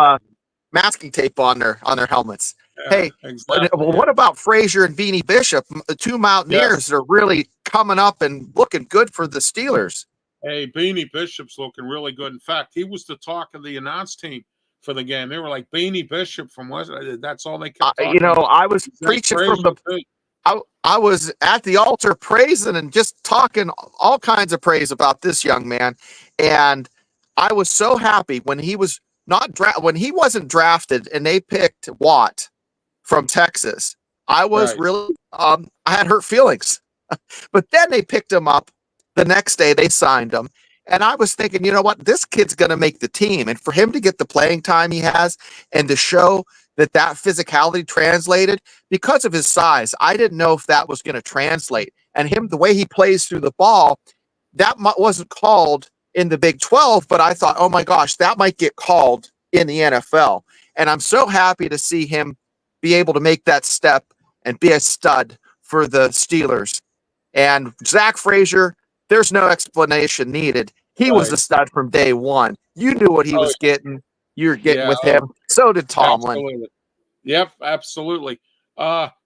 masking tape on their helmets. Yeah, hey, exactly. Well, what about Frazier and Beanie Bishop? The 2 Mountaineers that are really coming up and looking good for the Steelers. Hey, Beanie Bishop's looking really good. In fact, he was the talk of the announce team for the game. They were like Beanie Bishop from West. That's all they kept talking about. I was preaching from the I was at the altar praising and just talking all kinds of praise about this young man. And I was so happy when he was when he wasn't drafted and they picked Watt from Texas. I was Right. really, I had hurt feelings. But then they picked him up the next day. They signed him. And I was thinking, you know what? This kid's going to make the team. And for him to get the playing time he has and to show that physicality translated because of his size, I didn't know if that was going to translate. And him, the way he plays through the ball, that wasn't called in the Big 12, but I thought, oh my gosh, that might get called in the NFL. And I'm so happy to see him be able to make that step and be a stud for the Steelers. And Zach Frazier, there's no explanation needed. He was a stud from day one. You knew what he was getting. You were getting with him. So did Tomlin. Absolutely. Yep, absolutely.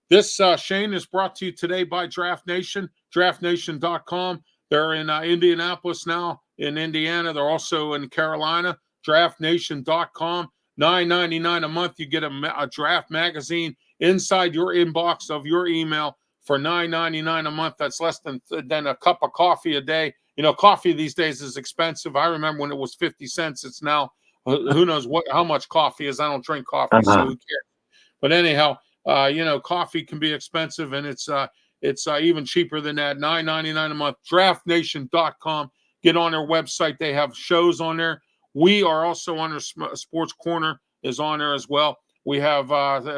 This Shane is brought to you today by Draft Nation, draftnation.com. They're in Indianapolis now, in Indiana. They're also in Carolina, draftnation.com. $9.99 a month. You get a draft magazine inside your inbox of your email for $9.99 a month. That's less than a cup of coffee a day. You know, coffee these days is expensive. I remember when it was 50 cents. It's now, who knows how much coffee is. I don't drink coffee, so who cares? But anyhow, you know, coffee can be expensive, and it's even cheaper than that. $9.99 a month. DraftNation.com. Get on their website. They have shows on there. We are also on their Sports Corner is on there as well. We have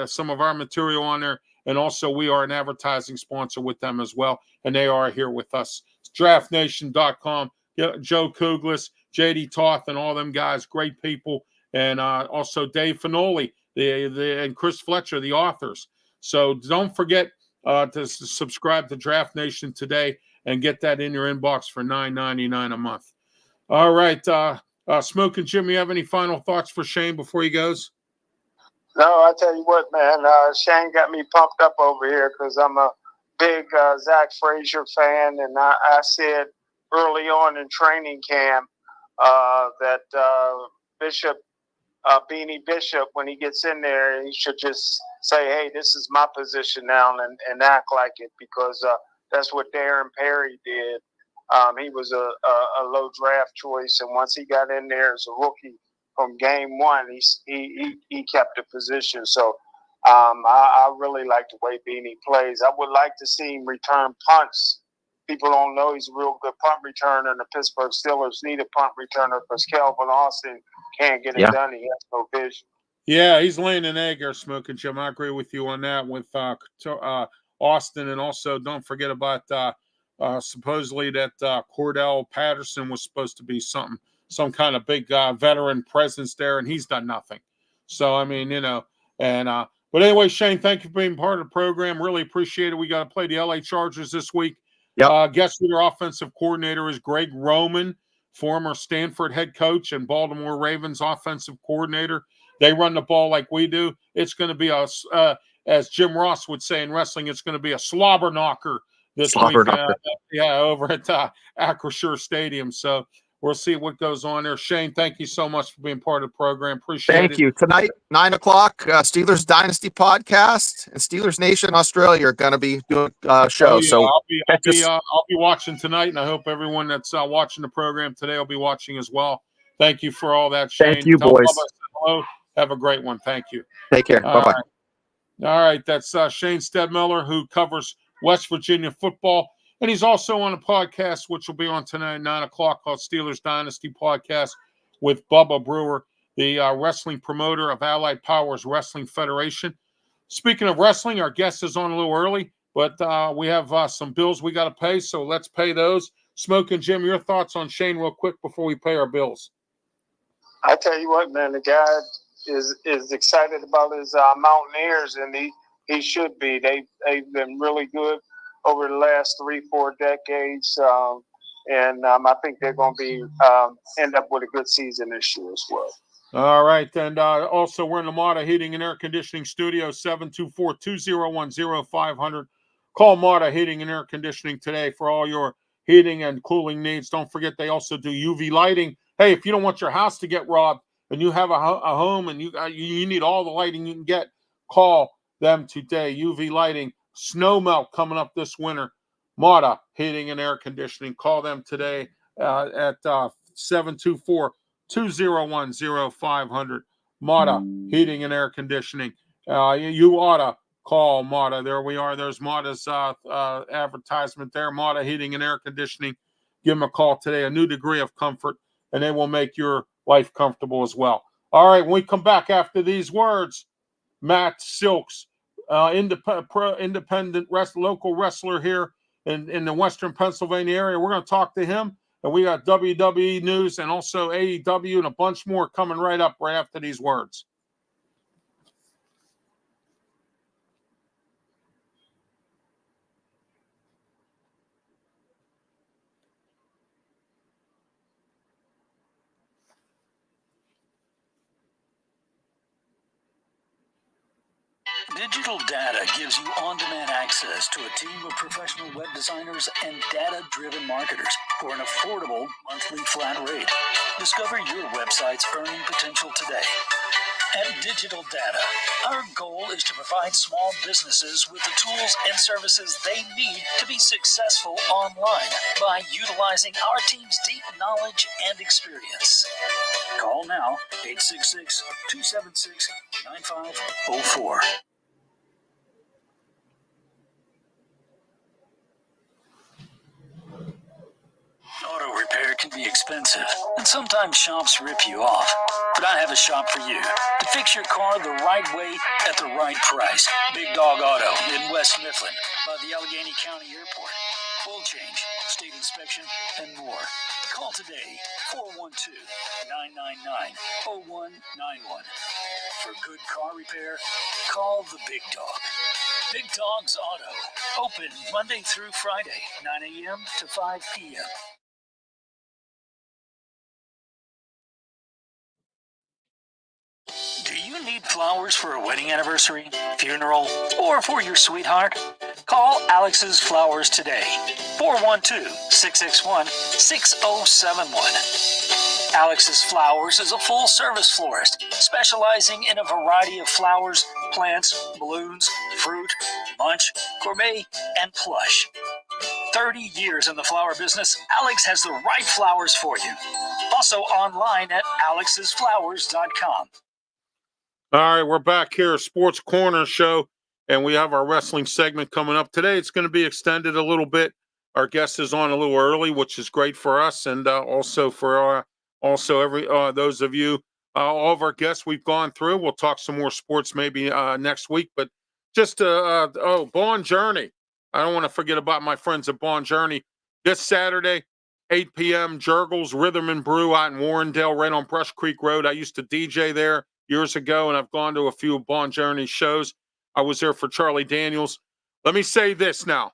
some of our material on there, and also we are an advertising sponsor with them as well, and they are here with us. It's DraftNation.com. Joe Kuglis, J.D. Toth, and all them guys, great people, and also Dave Finoli, and Chris Fletcher, the authors. So don't forget to subscribe to Draft Nation today and get that in your inbox for $9.99 a month. All right, Smokin' Jim, you have any final thoughts for Shane before he goes? No, I tell you what, man, Shane got me pumped up over here because I'm a big Zach Frazier fan, and I said early on in training camp that Bishop, Beanie Bishop, when he gets in there, he should just say, hey, this is my position now, and act like it, because that's what Darren Perry did. He was a low draft choice, and once he got in there as a rookie from game one, he kept the position. So I really like the way Beanie plays. I would like to see him return punts. People don't know he's a real good punt returner, and the Pittsburgh Steelers need a punt returner because Calvin Austin can't get it done. He has no vision. Yeah, he's laying an egg there, Smokin' Jim. I agree with you on that with Austin, and also don't forget about supposedly that Cordell Patterson was supposed to be some kind of big veteran presence there, and he's done nothing. So, I mean, you know, and but anyway, Shane, thank you for being part of the program. Really appreciate it. We got to play the LA Chargers this week. Yep. Guess who their offensive coordinator is? Greg Roman, former Stanford head coach and Baltimore Ravens offensive coordinator. They run the ball like we do. It's going to be as Jim Ross would say in wrestling, it's going to be a slobber knocker this week. Over at Acrisure Stadium. So we'll see what goes on there. Shane, thank you so much for being part of the program. Appreciate it. Thank you. Tonight, 9 o'clock, Steelers Dynasty podcast and Steelers Nation Australia are going to be doing shows. So I'll be watching tonight, and I hope everyone that's watching the program today will be watching as well. Thank you for all that, Shane. Thank you, Tell boys. hello. Have a great one. Thank you. Take care. Bye-bye. All right. That's Shane Steadmiller, who covers West Virginia football. And he's also on a podcast, which will be on tonight at 9 o'clock, called Steelers Dynasty Podcast with Bubba Brewer, the wrestling promoter of Allied Powers Wrestling Federation. Speaking of wrestling, our guest is on a little early, but we have some bills we got to pay, so let's pay those. Smokin' Jim, your thoughts on Shane real quick before we pay our bills. I tell you what, man, the guy is excited about his Mountaineers, and he should be. They've been really good over the last 3-4 decades, and I think they're going to be end up with a good season this year as well. All right, and also we're in the Mata Heating and Air Conditioning Studio, 724-201-0500. Call Mata Heating and Air Conditioning today for all your heating and cooling needs. Don't forget they also do UV lighting. Hey, if you don't want your house to get robbed and you have a home and you need all the lighting you can get, call them today. UV lighting, snow melt coming up this winter. Mauda Heating and Air Conditioning. Call them today at 724-201-0500. Mauda Heating and Air Conditioning. You ought to call Mauda. There we are. There's Mauda's advertisement there. Mauda Heating and Air Conditioning. Give them a call today. A new degree of comfort, and they will make your life comfortable as well. All right, when we come back after these words, Matt Silks, independent local wrestler here in the Western Pennsylvania area. We're going to talk to him, and we got WWE news and also AEW and a bunch more coming right up right after these words. Digital data gives you on-demand access to a team of professional web designers and data-driven marketers for an affordable monthly flat rate. Discover your website's earning potential today. At Digital Data, our goal is to provide small businesses with the tools and services they need to be successful online by utilizing our team's deep knowledge and experience. Call now, 866-276-9504. Auto repair can be expensive, and sometimes shops rip you off. But I have a shop for you to fix your car the right way at the right price. Big Dog Auto in West Mifflin by the Allegheny County Airport. Oil change, state inspection, and more. Call today, 412-999-0191. For good car repair, call the Big Dog. Big Dog's Auto. Open Monday through Friday, 9 a.m. to 5 p.m. Do you need flowers for a wedding anniversary, funeral, or for your sweetheart? Call Alex's Flowers today, 412-661-6071. Alex's Flowers is a full-service florist specializing in a variety of flowers, plants, balloons, fruit, bunch, gourmet, and plush. 30 years in the flower business, Alex has the right flowers for you. Also online at alexsflowers.com. All right, we're back here, Sports Corner Show, and we have our wrestling segment coming up today. It's going to be extended a little bit. Our guest is on a little early, which is great for us, and also for those of you, all of our guests we've gone through. We'll talk some more sports maybe next week, but just Bon Journey. I don't want to forget about my friends at Bon Journey. This Saturday, 8 p.m., Jurgles Rhythm and Brew out in Warrendale, right on Brush Creek Road. I used to DJ there years ago, and I've gone to a few Bon Journey shows. I was there for Charlie Daniels. Let me say this now.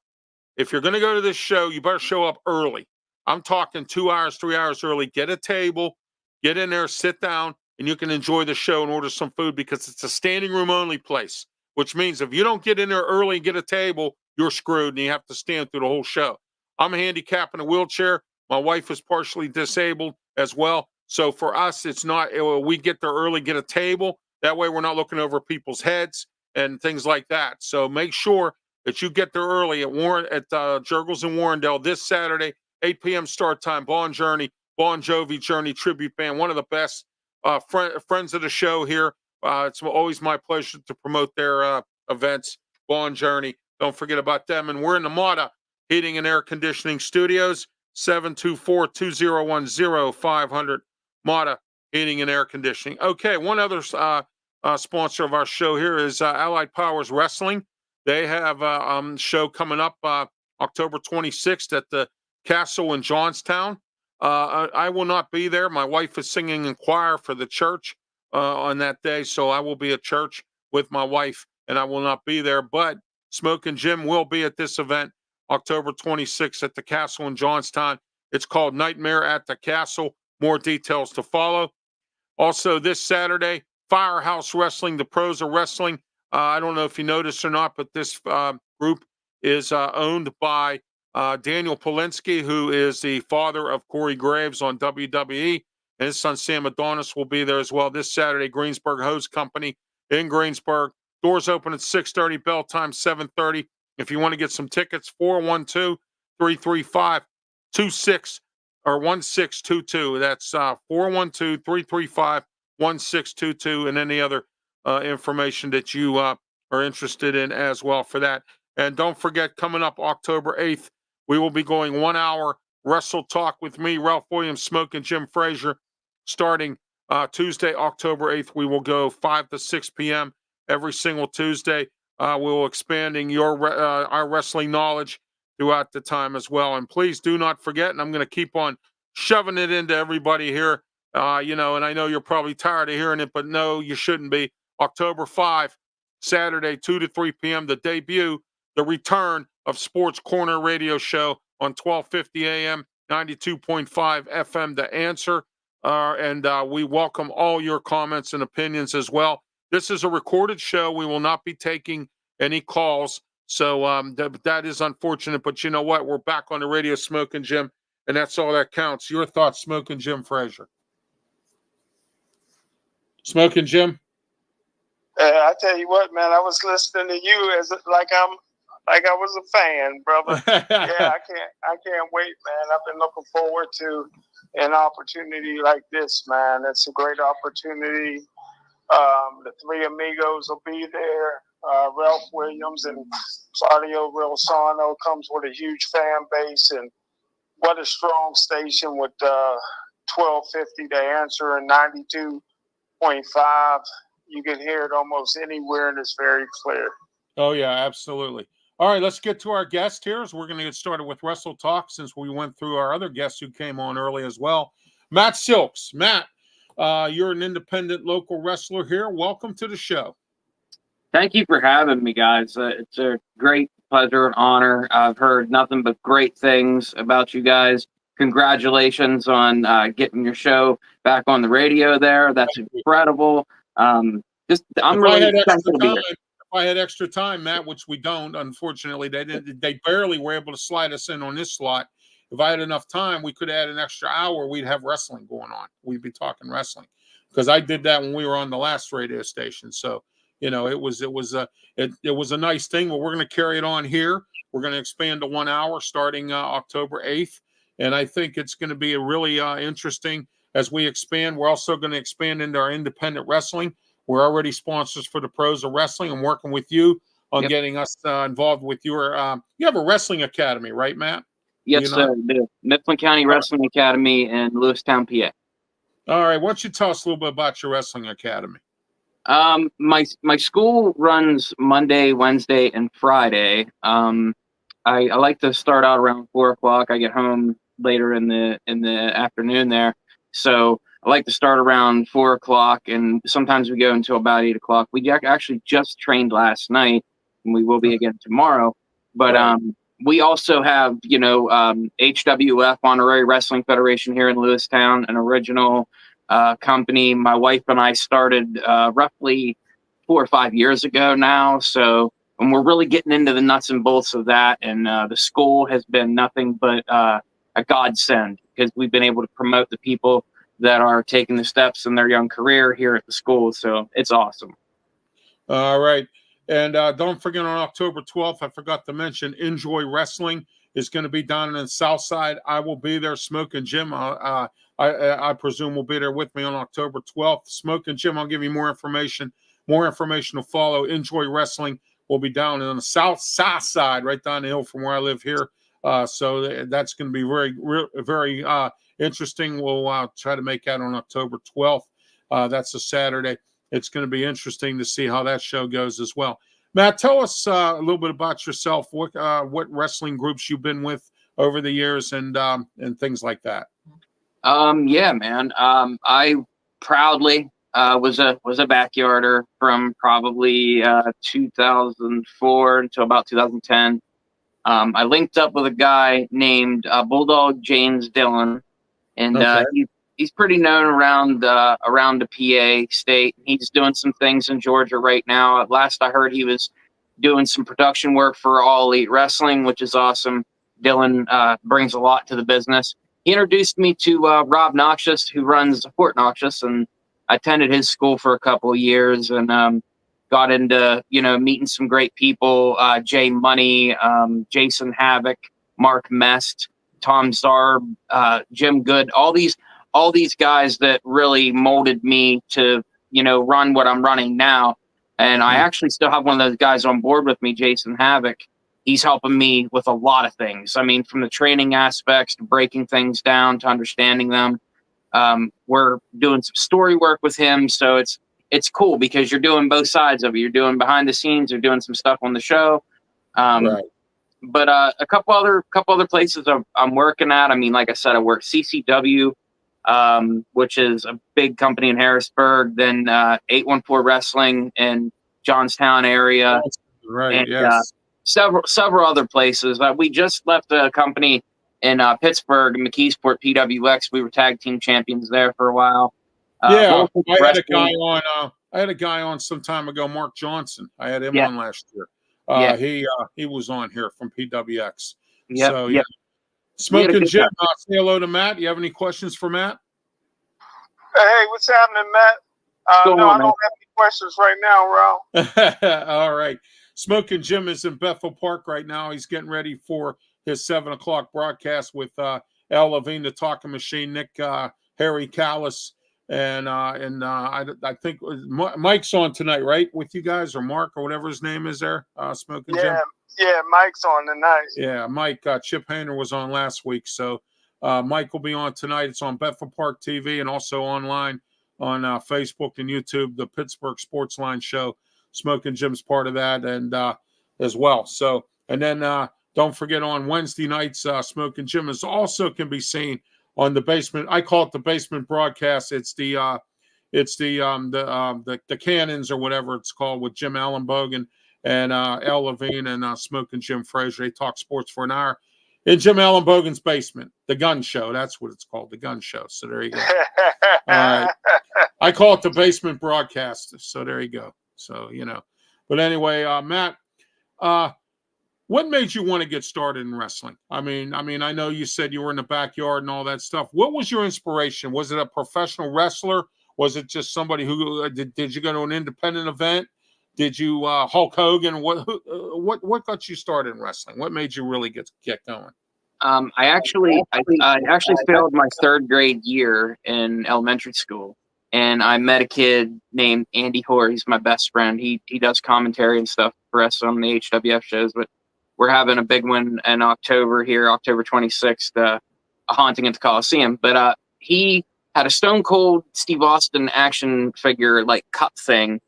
If you're going to go to this show, you better show up early. I'm talking 2 hours, 3 hours early. Get a table, get in there, sit down, and you can enjoy the show and order some food because it's a standing room only place, which means if you don't get in there early and get a table, you're screwed and you have to stand through the whole show. I'm handicapped in a wheelchair. My wife is partially disabled as well. So for us, it's not, we get there early, get a table. That way we're not looking over people's heads and things like that. So make sure that you get there early at Jurgles in Warrendale this Saturday, 8 p.m. start time. Bon Journey, Bon Jovi Journey Tribute Band, one of the best friends of the show here. It's always my pleasure to promote their events, Bon Journey. Don't forget about them. And we're in the Mauda Heating and Air Conditioning Studios, 724-201-0500. Mauda Heating and Air Conditioning. Okay, one other sponsor of our show here is Allied Powers Wrestling. They have a show coming up October 26th at the Castle in Johnstown. I will not be there. My wife is singing in choir for the church on that day, so I will be at church with my wife, and I will not be there. But Smokin Jim will be at this event October 26th at the Castle in Johnstown. It's called Nightmare at the Castle. More details to follow. Also, this Saturday, Firehouse Wrestling, the pros are wrestling. I don't know if you noticed or not, but this group is owned by Daniel Polinsky, who is the father of Corey Graves on WWE, and his son Sam Adonis will be there as well this Saturday. Greensburg Hose Company in Greensburg. Doors open at 6:30, bell time 7:30. If you want to get some tickets, 412-335-26 or 1622. That's 412-335-1622, and any other information that you are interested in as well for that. And don't forget, coming up October 8th, we will be going 1 hour Wrestle Talk with me, Ralph Williams, Smokin' Jim Frazier, starting Tuesday, October 8th. We will go 5 to 6 p.m. every single Tuesday. We will expanding our wrestling knowledge throughout the time as well. And please do not forget, and I'm going to keep on shoving it into everybody here, and I know you're probably tired of hearing it, but no, you shouldn't be. October 5, Saturday, 2 to 3 p.m., the return of Sports Corner radio show on 1250 AM, 92.5 FM, The Answer. And we welcome all your comments and opinions as well. This is a recorded show. We will not be taking any calls. So that is unfortunate, but you know what? We're back on the radio, Smokin' Jim, and that's all that counts. Your thoughts, Smokin' Jim Frazier? Smokin' Jim? I tell you what, man, I was listening to you like I was a fan, brother. Yeah, I can't wait, man. I've been looking forward to an opportunity like this, man. It's a great opportunity. The three amigos will be there. Ralph Williams and Claudio Rosano comes with a huge fan base, and what a strong station with 1250 to answer and 92.5. You can hear it almost anywhere, and it's very clear. Oh, yeah, absolutely. All right, let's get to our guest here. So we're going to get started with Wrestle Talk since we went through our other guests who came on early as well. Matt Silks. Matt, you're an independent local wrestler here. Welcome to the show. Thank you for having me, guys. It's a great pleasure and honor. I've heard nothing but great things about you guys. Congratulations on getting your show back on the radio there. That's incredible. I'm really excited to be here. If I had extra time, Matt, which we don't, unfortunately, they barely were able to slide us in on this slot. If I had enough time, we could add an extra hour. We'd have wrestling going on. We'd be talking wrestling, because I did that when we were on the last radio station. So, it was a nice thing. But we're going to carry it on here. We're going to expand to 1 hour starting October 8th, and I think it's going to be a really interesting as we expand. We're also going to expand into our independent wrestling. We're already sponsors for the Pros of Wrestling. I'm working with you on getting us involved with your. You have a wrestling academy, right, Matt? Yes, sir. The Mifflin County Wrestling Academy in Lewistown, PA. All right. Why don't you tell us a little bit about your wrestling academy? My school runs Monday, Wednesday, and Friday. I like to start out around 4:00. I get home later in the afternoon there, so I like to start around 4:00, and sometimes we go until about 8:00. We actually just trained last night, and we will be again tomorrow. But we also have, HWF, Honorary Wrestling Federation here in Lewistown, an original company my wife and I started roughly 4 or 5 years ago now. So, and we're really getting into the nuts and bolts of that. And the school has been nothing but a godsend, because we've been able to promote the people that are taking the steps in their young career here at the school. So it's awesome. All right. And don't forget, on October 12th, I forgot to mention, Enjoy Wrestling is going to be down in the South Side. I will be there. Smokin' Jim, I presume, will be there with me on October 12th. Smokin' Jim, I'll give you more information. More information to follow. Enjoy Wrestling will be down on the South Side, right down the hill from where I live here. So that's going to be very interesting. We'll try to make that on October 12th. That's a Saturday. It's going to be interesting to see how that show goes as well. Matt, tell us a little bit about yourself. What wrestling groups you've been with over the years, and things like that. Yeah, man. I proudly was a backyarder from probably 2004 until about 2010. I linked up with a guy named Bulldog James Dillon, and he's pretty known around the PA state. He's doing some things in Georgia right now. At last I heard, he was doing some production work for All Elite Wrestling, which is awesome. Dylan brings a lot to the business. He introduced me to Rob Noxious, who runs Fort Noxious, and I attended his school for a couple of years. And got into, meeting some great people, Jay Money, Jason Havoc, Mark Mest, Tom Zarb, Jim Good, all these guys that really molded me to, run what I'm running now. And I actually still have one of those guys on board with me, Jason Havoc. He's helping me with a lot of things. I mean, from the training aspects to breaking things down to understanding them. We're doing some story work with him. So it's cool because you're doing both sides of it. You're doing behind the scenes, you're doing some stuff on the show. Right. But a couple other places I'm working at. I mean, like I said, I work CCW, which is a big company in Harrisburg, then 814 Wrestling in Johnstown area. Right. And, Yes. several other places. We just left a company in Pittsburgh, McKeesport PWX. We were tag team champions there for a while. I had a guy on some time ago, Mark Johnson. I had him on last year. He was on here from PWX. Yep, So yep. Smokin Jim, say hello to Matt. You have any questions for Matt? Hey, what's happening, Matt? No, I don't have any questions right now, Ralph. All right. Smokin Jim is in Bethel Park right now. He's getting ready for his 7 o'clock broadcast with Al Levine, the Talking Machine, Nick, Harry Callis, and I think Mike's on tonight, right, with you guys, or Mark, or whatever his name is there, Smokin Jim? Yeah, Mike's on tonight. Yeah, Mike, Chip Hayner was on last week, so Mike will be on tonight. It's on Bethel Park TV and also online on Facebook and YouTube, the Pittsburgh Sports Line Show. Smokin Jim's part of that, and as well. So, and then don't forget on Wednesday nights, Smokin Jim is also can be seen on the basement. I call it the basement broadcast. It's the Cannons or whatever it's called with Jim Allenbogen and Al Levine and Smokin Jim Frazier. They talk sports for an hour in Jim Allenbogen's basement. The Gun Show. That's what it's called. The Gun Show. So there you go. I call it the basement broadcast. So there you go. So, but anyway, Matt, what made you want to get started in wrestling? I mean, I know you said you were in the backyard and all that stuff. What was your inspiration? Was it a professional wrestler? Was it just somebody who did you go to an independent event? Did you Hulk Hogan? What got you started in wrestling? What made you really get going? I actually failed my 3rd grade year in elementary school. And I met a kid named Andy Hoare. He's my best friend. He does commentary and stuff for us on the HWF shows. But we're having a big one in October here, October 26th, a haunting at the Coliseum. But he had a Stone Cold Steve Austin action figure like cup thing.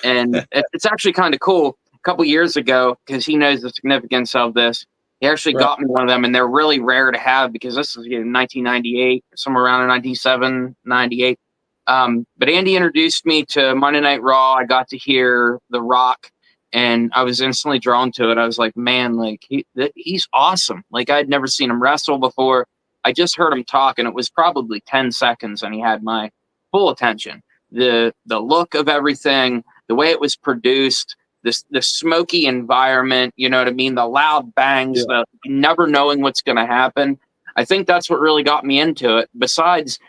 And it's actually kind of cool. A couple years ago, because he knows the significance of this, he actually got me one of them. And they're really rare to have because this is in 1998, somewhere around 97, 98. But Andy introduced me to Monday Night Raw. I got to hear The Rock, and I was instantly drawn to it. I was like, man, like he's awesome. Like I'd never seen him wrestle before. I just heard him talk, and it was probably 10 seconds, and he had my full attention. The look of everything, the way it was produced, the smoky environment, you know what I mean? The loud bangs, the never knowing what's going to happen. I think that's what really got me into it. Besides,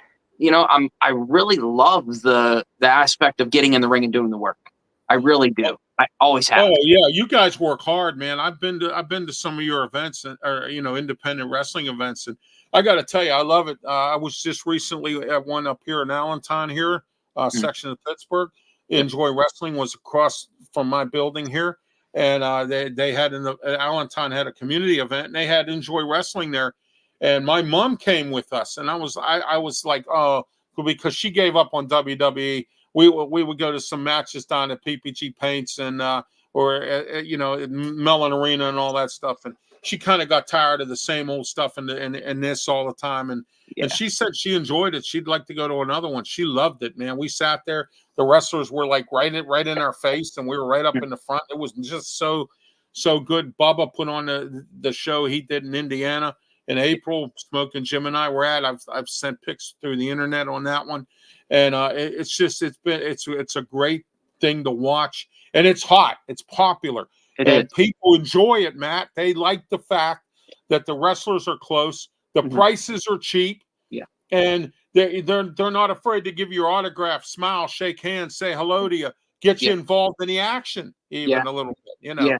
I really love the aspect of getting in the ring and doing the work. I really do. I always have. Oh yeah, you guys work hard, man. I've been to some of your events, or independent wrestling events, and I got to tell you, I love it. I was just recently at one up here in Allentown here, section of Pittsburgh. Enjoy Wrestling was across from my building here, and they had Allentown had a community event, and they had Enjoy Wrestling there. And my mom came with us, and I was like, oh, because she gave up on WWE. We would go to some matches down at PPG Paints and Mellon Arena and all that stuff. And she kind of got tired of the same old stuff and this all the time. And she said she enjoyed it. She'd like to go to another one. She loved it, man. We sat there. The wrestlers were like right in our face, and we were right up in the front. It was just so good. Bubba put on the show he did in Indiana. In April, Smokin Jim and I were at. I've sent pics through the internet on that one, and it's a great thing to watch, and it's hot, it's popular, and people enjoy it. Matt, they like the fact that the wrestlers are close, the prices are cheap, and they're not afraid to give you your autograph, smile, shake hands, say hello to you, get you involved in the action even a little bit. You know,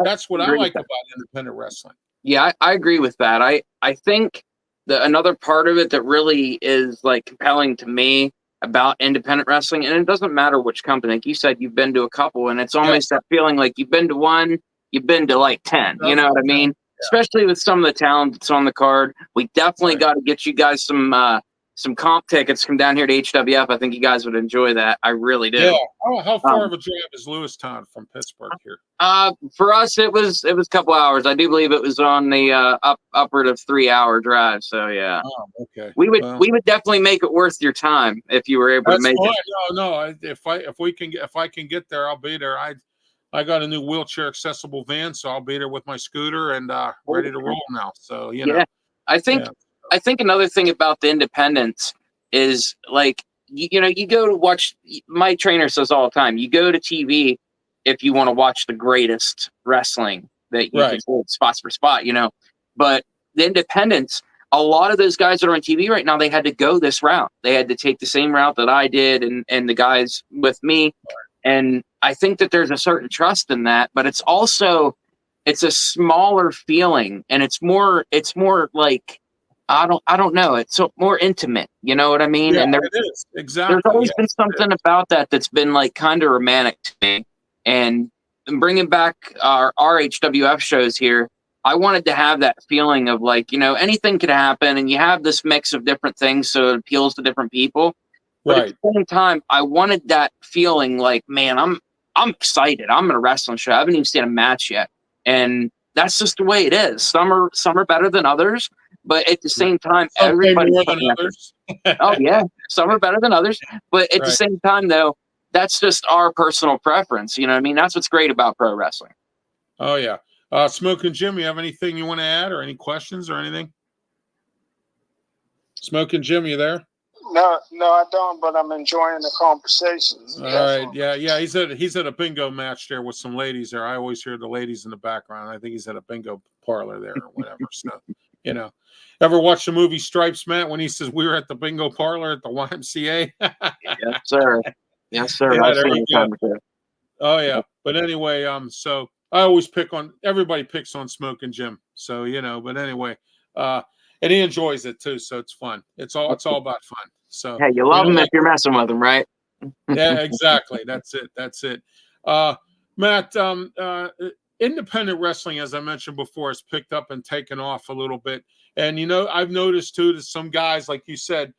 that's what I like about independent wrestling. Yeah, I agree with that. I think another part of it that really is like compelling to me about independent wrestling, and it doesn't matter which company. Like you said, you've been to a couple, and it's almost that feeling like you've been to one, you've been to like 10. You know what I mean? Especially with some of the talent that's on the card. We definitely got to get you guys some comp tickets. Come down here to HWF. I think you guys would enjoy that. I really do. Yeah. How far of a drive is Lewistown from Pittsburgh here? For us, it was a couple hours. I do believe it was on the upward of 3-hour drive. So yeah. Oh, okay. We would definitely make it worth your time if you were able to make it. No. If I can get there, I'll be there. I got a new wheelchair accessible van, so I'll be there with my scooter and ready to roll now. So you know. I think another thing about the independents is like you know, you go to watch. My trainer says all the time, you go to TV if you want to watch the greatest wrestling that you can hold spot for spot, you know. But the independents, a lot of those guys that are on TV right now, they had to go this route. They had to take the same route that I did and the guys with me. And I think that there's a certain trust in that, but it's also, it's a smaller feeling, and it's more like, I don't know. It's so more intimate. You know what I mean? Yeah, and it is. Exactly. There's always been something about that's been like kind of romantic to me. And bringing back our HWF shows here, I wanted to have that feeling of like, you know, anything could happen, and you have this mix of different things, so it appeals to different people. But at the same time, I wanted that feeling like, man, I'm excited. I'm in a wrestling show. I haven't even seen a match yet, and that's just the way it is. Some are better than others. But at the same time, everybody more than others. Oh yeah, some are better than others. But at the same time, though, that's just our personal preference. You know what I mean? That's what's great about pro wrestling. Oh yeah. Smokin' Jim, you have anything you want to add, or any questions, or anything? Smokin' Jim, you there? No, I don't. But I'm enjoying the conversations. All right, yeah. He's at a bingo match there with some ladies there. I always hear the ladies in the background. I think he's at a bingo parlor there or whatever. So, you know, ever watch the movie Stripes, Matt? When he says we were at the bingo parlor at the YMCA? Yes, sir. Yes, sir. Yeah, I've there seen you it go. time before. Oh yeah, but anyway, so I always everybody picks on Smokin' Jim. So you know, but anyway, and he enjoys it too. So it's fun. It's all about fun. So hey, you love him if you're messing with him, right? Yeah, exactly. That's it. Matt, independent wrestling, as I mentioned before, has picked up and taken off a little bit. And, you know, I've noticed, too, that some guys, like you said,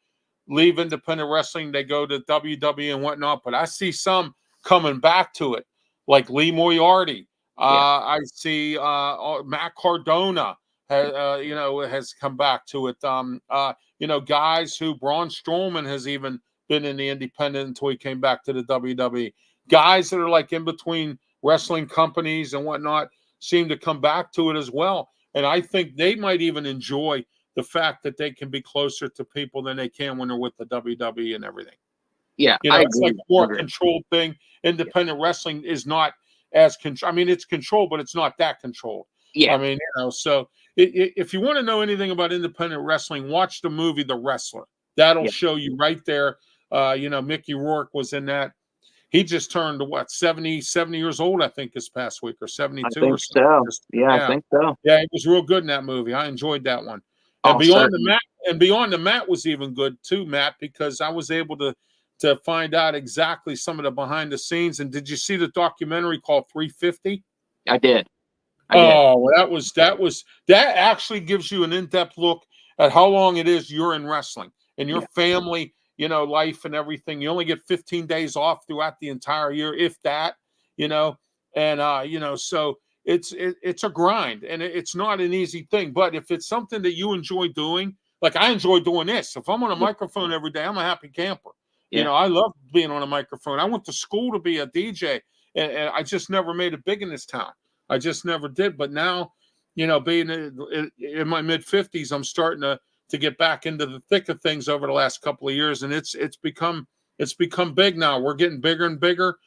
leave independent wrestling, they go to WWE and whatnot. But I see some coming back to it, like Lee Moriarty. I see Matt Cardona, has come back to it. You know, guys who Braun Strowman has even been in the independent until he came back to the WWE. Guys that are like in between wrestling companies and whatnot seem to come back to it as well. And I think they might even enjoy the fact that they can be closer to people than they can when they're with the WWE and everything. Yeah, you know, it's like a more controlled thing. Independent wrestling is not as controlled. I mean, it's controlled, but it's not that controlled. Yeah. I mean, you know, so if you want to know anything about independent wrestling, watch the movie The Wrestler. That'll show you right there. You know, Mickey Rourke was in that. He just turned to 70 years old, I think, this past week, or 72 I think or something. So. Yeah, I think so. Yeah, it was real good in that movie. I enjoyed that one. And Beyond the Mat was even good too, Matt, because I was able to find out exactly some of the behind the scenes. And did you see the documentary called 350? I did. Well, that actually gives you an in-depth look at how long it is you're in wrestling and your family, you know, life and everything. You only get 15 days off throughout the entire year, if that, you know, and you know, so it's a grind, and it's not an easy thing. But if it's something that you enjoy doing, like I enjoy doing this. If I'm on a microphone every day, I'm a happy camper. You know, I love being on a microphone. I went to school to be a DJ, and I just never made it big in this town. I just never did. But now, you know, being in my mid-50s, I'm starting to get back into the thick of things over the last couple of years, and it's become big now. We're getting bigger and bigger.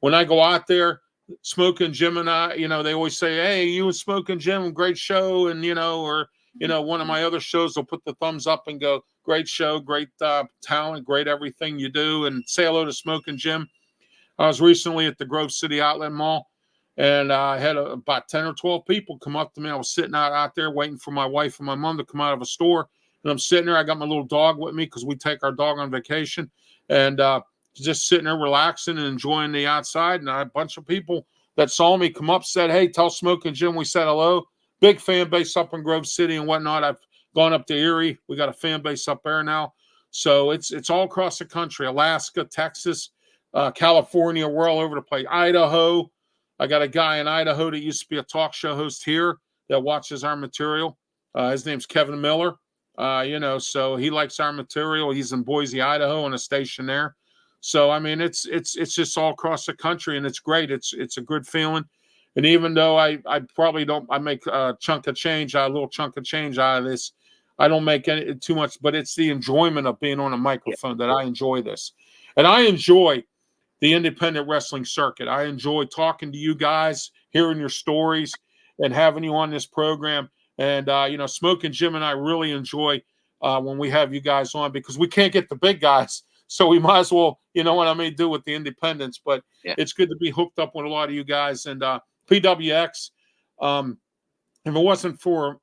When I go out there, Smokin' Jim and I, you know, they always say, "Hey, you and Smokin' Jim, great show," and you know, or you know, one of my other shows will put the thumbs up and go, "Great show, great talent, great everything you do," and say hello to Smokin' Jim. I was recently at the Grove City Outlet Mall, and I had about 10 or 12 people come up to me. I was sitting out there waiting for my wife and my mom to come out of a store, and I'm sitting there. I got my little dog with me because we take our dog on vacation, and just sitting there relaxing and enjoying the outside. And a bunch of people that saw me come up said, "Hey, tell Smokin' Jim we said hello." Big fan base up in Grove City and whatnot. I've gone up to Erie. We got a fan base up there now. So it's all across the country, Alaska, Texas, California. We're all over the place. Idaho. I got a guy in Idaho that used to be a talk show host here that watches our material. His name's Kevin Miller. So he likes our material. He's in Boise, Idaho, on a station there. So I mean, it's just all across the country, and it's great. It's a good feeling. And even though I probably don't, I make a little chunk of change out of this. I don't make any too much, but it's the enjoyment of being on a microphone that I enjoy this, and I enjoy the independent wrestling circuit. I enjoy talking to you guys, hearing your stories, and having you on this program. And Smokin' Jim and I really enjoy when we have you guys on, because we can't get the big guys. So we might as well, do with the independents. But it's good to be hooked up with a lot of you guys. And PWX, if it wasn't for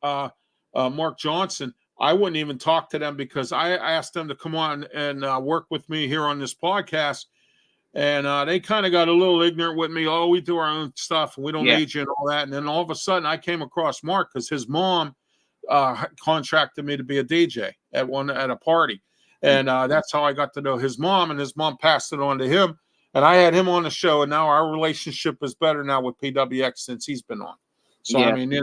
Mark Johnson, I wouldn't even talk to them, because I asked them to come on and work with me here on this podcast. And they kind of got a little ignorant with me. Oh, we do our own stuff and we don't need you and all that. And then all of a sudden I came across Mark because his mom contracted me to be a DJ at a party. And that's how I got to know his mom, and his mom passed it on to him. And I had him on the show, and now our relationship is better now with PWX since he's been on. So, I mean,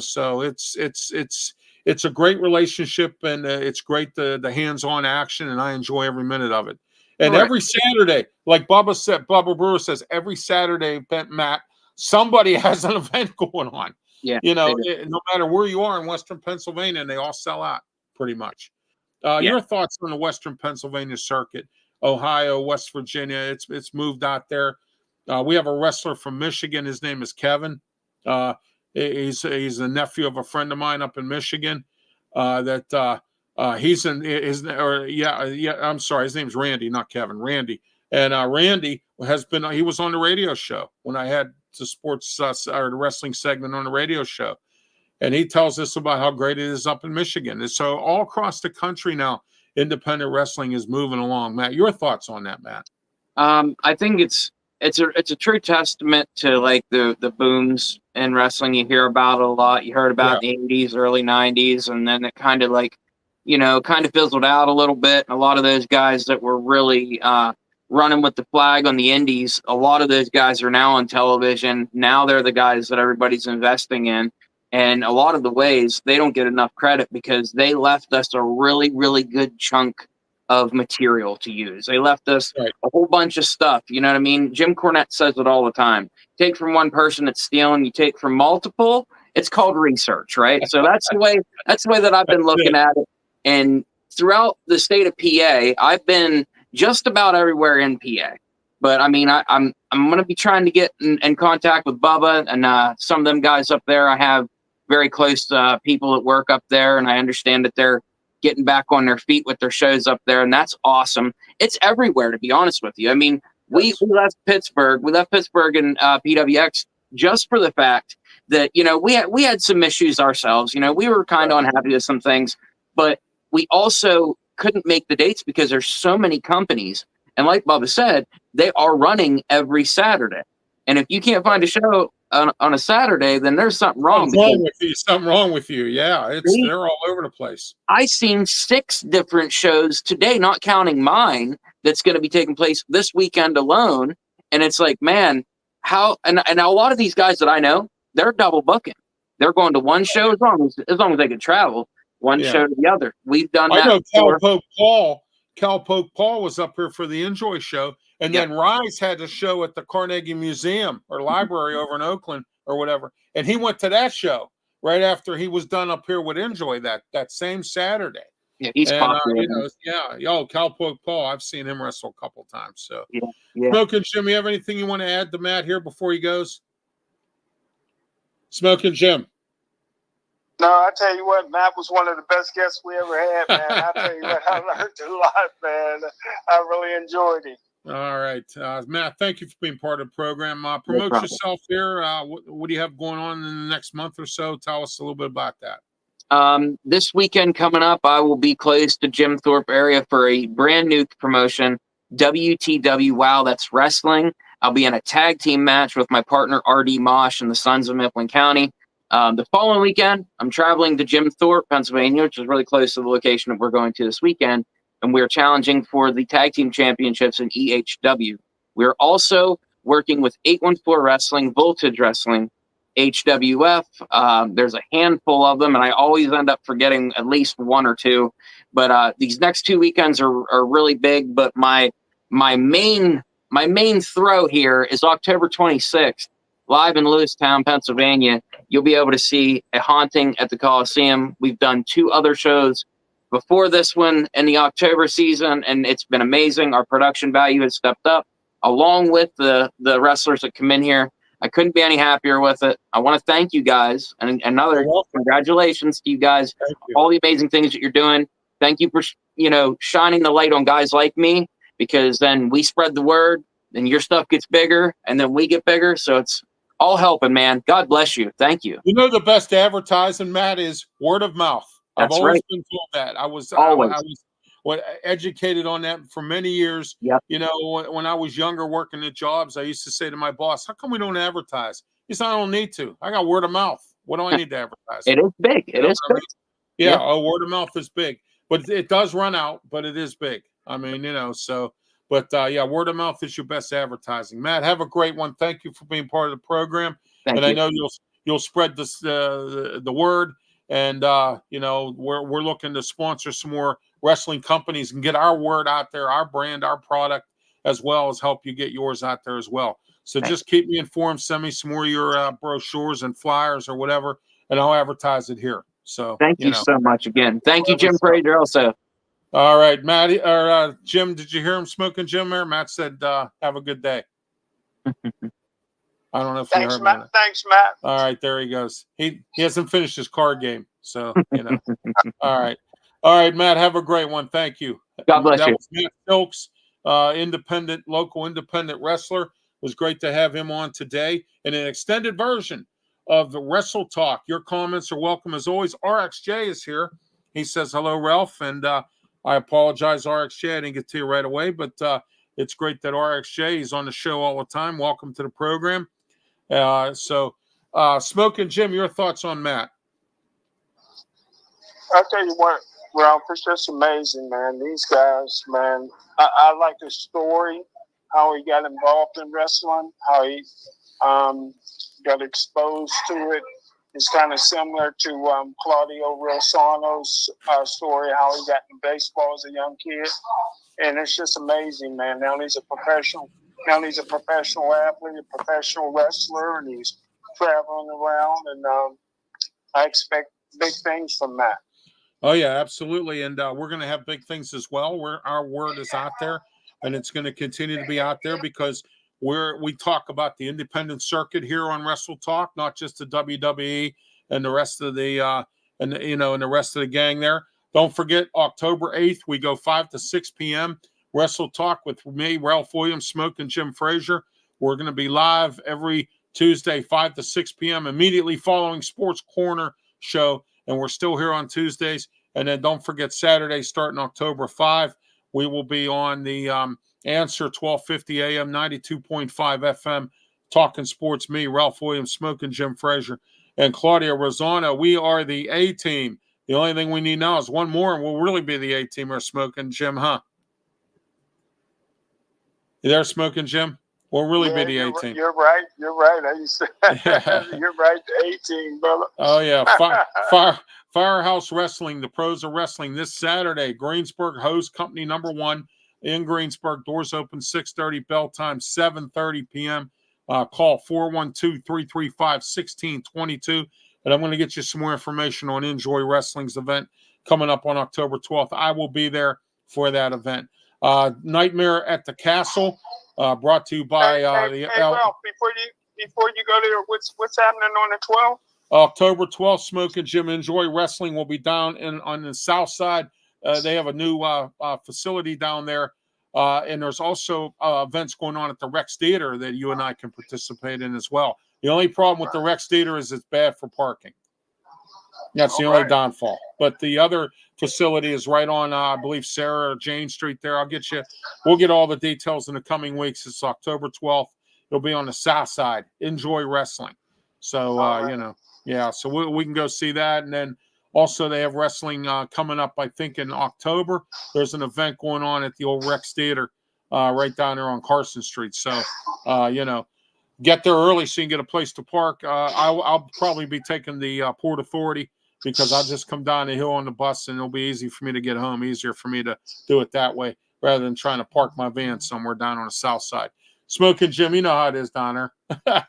so it's a great relationship, and it's great, the hands-on action, and I enjoy every minute of it. And every Saturday, like Bubba Brewer says, every Saturday, Matt, somebody has an event going on. Yeah. No matter where you are in Western Pennsylvania, and they all sell out pretty much. Your thoughts on the Western Pennsylvania circuit, Ohio, West Virginia? It's moved out there. We have a wrestler from Michigan. His name is Kevin. He's a nephew of a friend of mine up in Michigan. He's in his I'm sorry, his name's Randy, not Kevin. Randy. And Randy he was on the radio show when I had the sports or the wrestling segment on the radio show. And he tells us about how great it is up in Michigan. And so all across the country now, independent wrestling is moving along. Matt, your thoughts on that, Matt? I think it's a true testament to like the booms in wrestling. You hear about it a lot. You heard about it in the 80s, early 90s, and then it kind of kind of fizzled out a little bit. A lot of those guys that were really running with the flag on the indies, a lot of those guys are now on television. Now they're the guys that everybody's investing in. And a lot of the ways they don't get enough credit because they left us a really, really good chunk of material to use. They left us a whole bunch of stuff. You know what I mean? Jim Cornette says it all the time. Take from one person, it's stealing. You take from multiple, it's called research, right? So that's the way that I've been looking at it. And throughout the state of PA, I've been just about everywhere in PA. But I mean, I'm going to be trying to get in contact with Bubba and some of them guys up there. I have very close people that work up there, and I understand that they're getting back on their feet with their shows up there, and that's awesome. It's everywhere, to be honest with you. I mean, we left Pittsburgh. We left Pittsburgh and PWX just for the fact that, we had some issues ourselves. We were kind of unhappy with some things, but we also couldn't make the dates because there's so many companies. And like Bubba said, they are running every Saturday. And if you can't find a show on a Saturday, then there's something wrong. Something wrong with you. Yeah, they're all over the place. I seen 6 different shows today, not counting mine, that's going to be taking place this weekend alone. And it's like, man, how? And a lot of these guys that I know, they're double booking. They're going to one show as long as they can travel, one show to the other. We've done that. I know Cowpoke Paul was up here for the Enjoy show. And then Rise had a show at the Carnegie Museum or Library over in Oakland or whatever. And he went to that show right after he was done up here with Enjoy that same Saturday. Yeah, he's popular. Cowpoke Paul, I've seen him wrestle a couple times. So, Smokin' Jim, you have anything you want to add to Matt here before he goes? Smokin' Jim. No, I tell you what, Matt was one of the best guests we ever had, man. I tell you what, I learned a lot, man. I really enjoyed it. All right. Matt, thank you for being part of the program. Promote problem. yourself here. What do you have going on in the next month or so? Tell us a little bit about that. This weekend coming up, I will be close to Jim Thorpe area for a brand new promotion, WTW Wow, that's wrestling. I'll be in a tag team match with my partner, RD Mosh and the Sons of Mifflin County. The following weekend, I'm traveling to Jim Thorpe, Pennsylvania, which is really close to the location that we're going to this weekend, and we're challenging for the tag team championships in EHW. We're also working with 814 Wrestling, Voltage Wrestling, HWF. There's a handful of them, and I always end up forgetting at least one or two. But these next 2 weekends are really big. But my main throw here is October 26th, live in Lewistown, Pennsylvania. You'll be able to see A Haunting at the Coliseum. We've done 2 other shows before this one in the October season, and it's been amazing. Our production value has stepped up, along with the wrestlers that come in here. I couldn't be any happier with it. I want to thank you guys, and another congratulations to you guys. All the amazing things that you're doing. Thank you for shining the light on guys like me, because then we spread the word, and your stuff gets bigger, and then we get bigger. So it's all helping, man. God bless you. Thank you. You know, the best advertising, Matt, is word of mouth. I've always been told that. I was educated on that for many years. Yep. You know, when I was younger working at jobs, I used to say to my boss, how come we don't advertise? He said, I don't need to. I got word of mouth. What do I need to advertise? It is big. It is big. Yeah, word of mouth is big. But it does run out, but it is big. I mean, but word of mouth is your best advertising. Matt, have a great one. Thank you for being part of the program. Thank you. I know you'll spread this the word. And we're looking to sponsor some more wrestling companies and get our word out there, our brand, our product, as well as help you get yours out there as well. So just keep me informed. Send me some more of your brochures and flyers or whatever, and I'll advertise it here. So thank you so much again. Thank you, Jim Frazier, also. All right, Matty or Jim, did you hear him smoking Jim there? Matt said, have a good day. I don't know if you heard Matt. Thanks, Matt. All right, there he goes. He hasn't finished his card game, so All right, Matt. Have a great one. Thank you. God bless you. That was Matt Stokes, local independent wrestler. It was great to have him on today in an extended version of the Wrestle Talk. Your comments are welcome as always. RXJ is here. He says hello, Ralph, and I apologize, RXJ. I didn't get to you right away, but it's great that RXJ is on the show all the time. Welcome to the program. Smokin' Jim, your thoughts on Matt? I'll tell you what, Ralph, it's just amazing, man. These guys, man, I like the story, how he got involved in wrestling, how he got exposed to it. It's kind of similar to Claudio Rosano's story, how he got in baseball as a young kid. And it's just amazing, man. Now he's a professional athlete, a professional wrestler, and he's traveling around. And I expect big things from Matt. Oh, yeah, absolutely. And we're going to have big things as well, where our word is out there, and it's going to continue to be out there because we talk about the independent circuit here on Wrestle Talk, not just the WWE and the rest of the and the rest of the gang there. Don't forget, October 8th, we go 5 to 6 p.m. Wrestle Talk with me, Ralph Williams, Smokin' Jim Frazier. We're going to be live every Tuesday, 5 to 6 p.m., immediately following Sports Corner show. And we're still here on Tuesdays. And then don't forget, Saturday, starting October 5, we will be on the Answer 1250 AM, 92.5 FM, talking sports. Me, Ralph Williams, Smokin' Jim Frazier, and Claudia Rosano. We are the A-team. The only thing we need now is one more, and we'll really be the A-team or Smokin' Jim, huh? You there, Smokin' Jim? We'll really be the A-team. You're right. I used to, you're right, the A-team, brother. Oh, yeah. Firehouse Wrestling, the pros of wrestling, this Saturday. Greensburg host company number 1 in Greensburg. Doors open 6:30, bell time 7:30 p.m. Call 412-335-1622. And I'm going to get you some more information on Enjoy Wrestling's event coming up on October 12th. I will be there for that event. Nightmare at the Castle, brought to you by Ralph, before you go there, what's happening on the 12th? October 12th, Smokin' Jim Enjoy Wrestling will be down on the south side. They have a new facility down there And there's also events going on at the Rex Theater that you and I can participate in as well. The only problem with the Rex Theater is it's bad for parking. That's the only downfall. But the other facility is right on, I believe, Sarah or Jane Street there. We'll get all the details in the coming weeks. It's October 12th. It'll be on the south side. Enjoy Wrestling. So, so we can go see that. And then also they have wrestling coming up, I think, in October. There's an event going on at the old Rex Theater right down there on Carson Street. So, get there early so you can get a place to park. I'll probably be taking the Port Authority because I'll just come down the hill on the bus and it'll be easy for me to get home, easier for me to do it that way rather than trying to park my van somewhere down on the south side. Smokin' Jim, you know how it is down there. I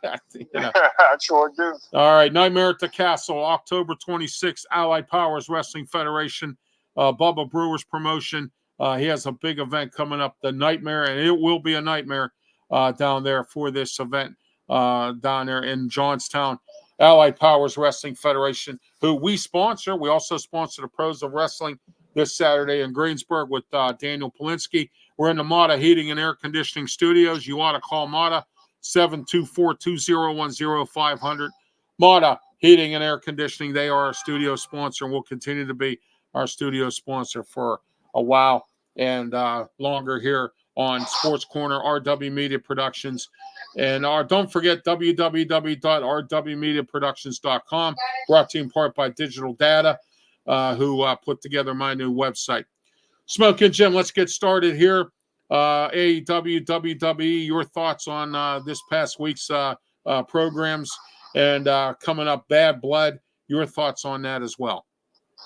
sure do. All right, Nightmare at the Castle, October 26th, Allied Powers Wrestling Federation, Bubba Brewer's promotion. He has a big event coming up, the Nightmare, and it will be a nightmare down there for this event down there in Johnstown. Allied Powers Wrestling Federation, who we sponsor. We also sponsor the Pros of Wrestling this Saturday in Greensburg with Daniel Polinsky. We're in the Mata Heating and Air Conditioning Studios. You ought to call Mata, 724-2010-500. Mata Heating and Air Conditioning, they are our studio sponsor and will continue to be our studio sponsor for a while and longer here on Sports Corner, RW Media Productions. And don't forget www.rwmediaproductions.com, brought to you in part by Digital Data, who put together my new website. Smokin' Jim, let's get started here. AEW, WWE, your thoughts on this past week's programs and coming up Bad Blood, your thoughts on that as well.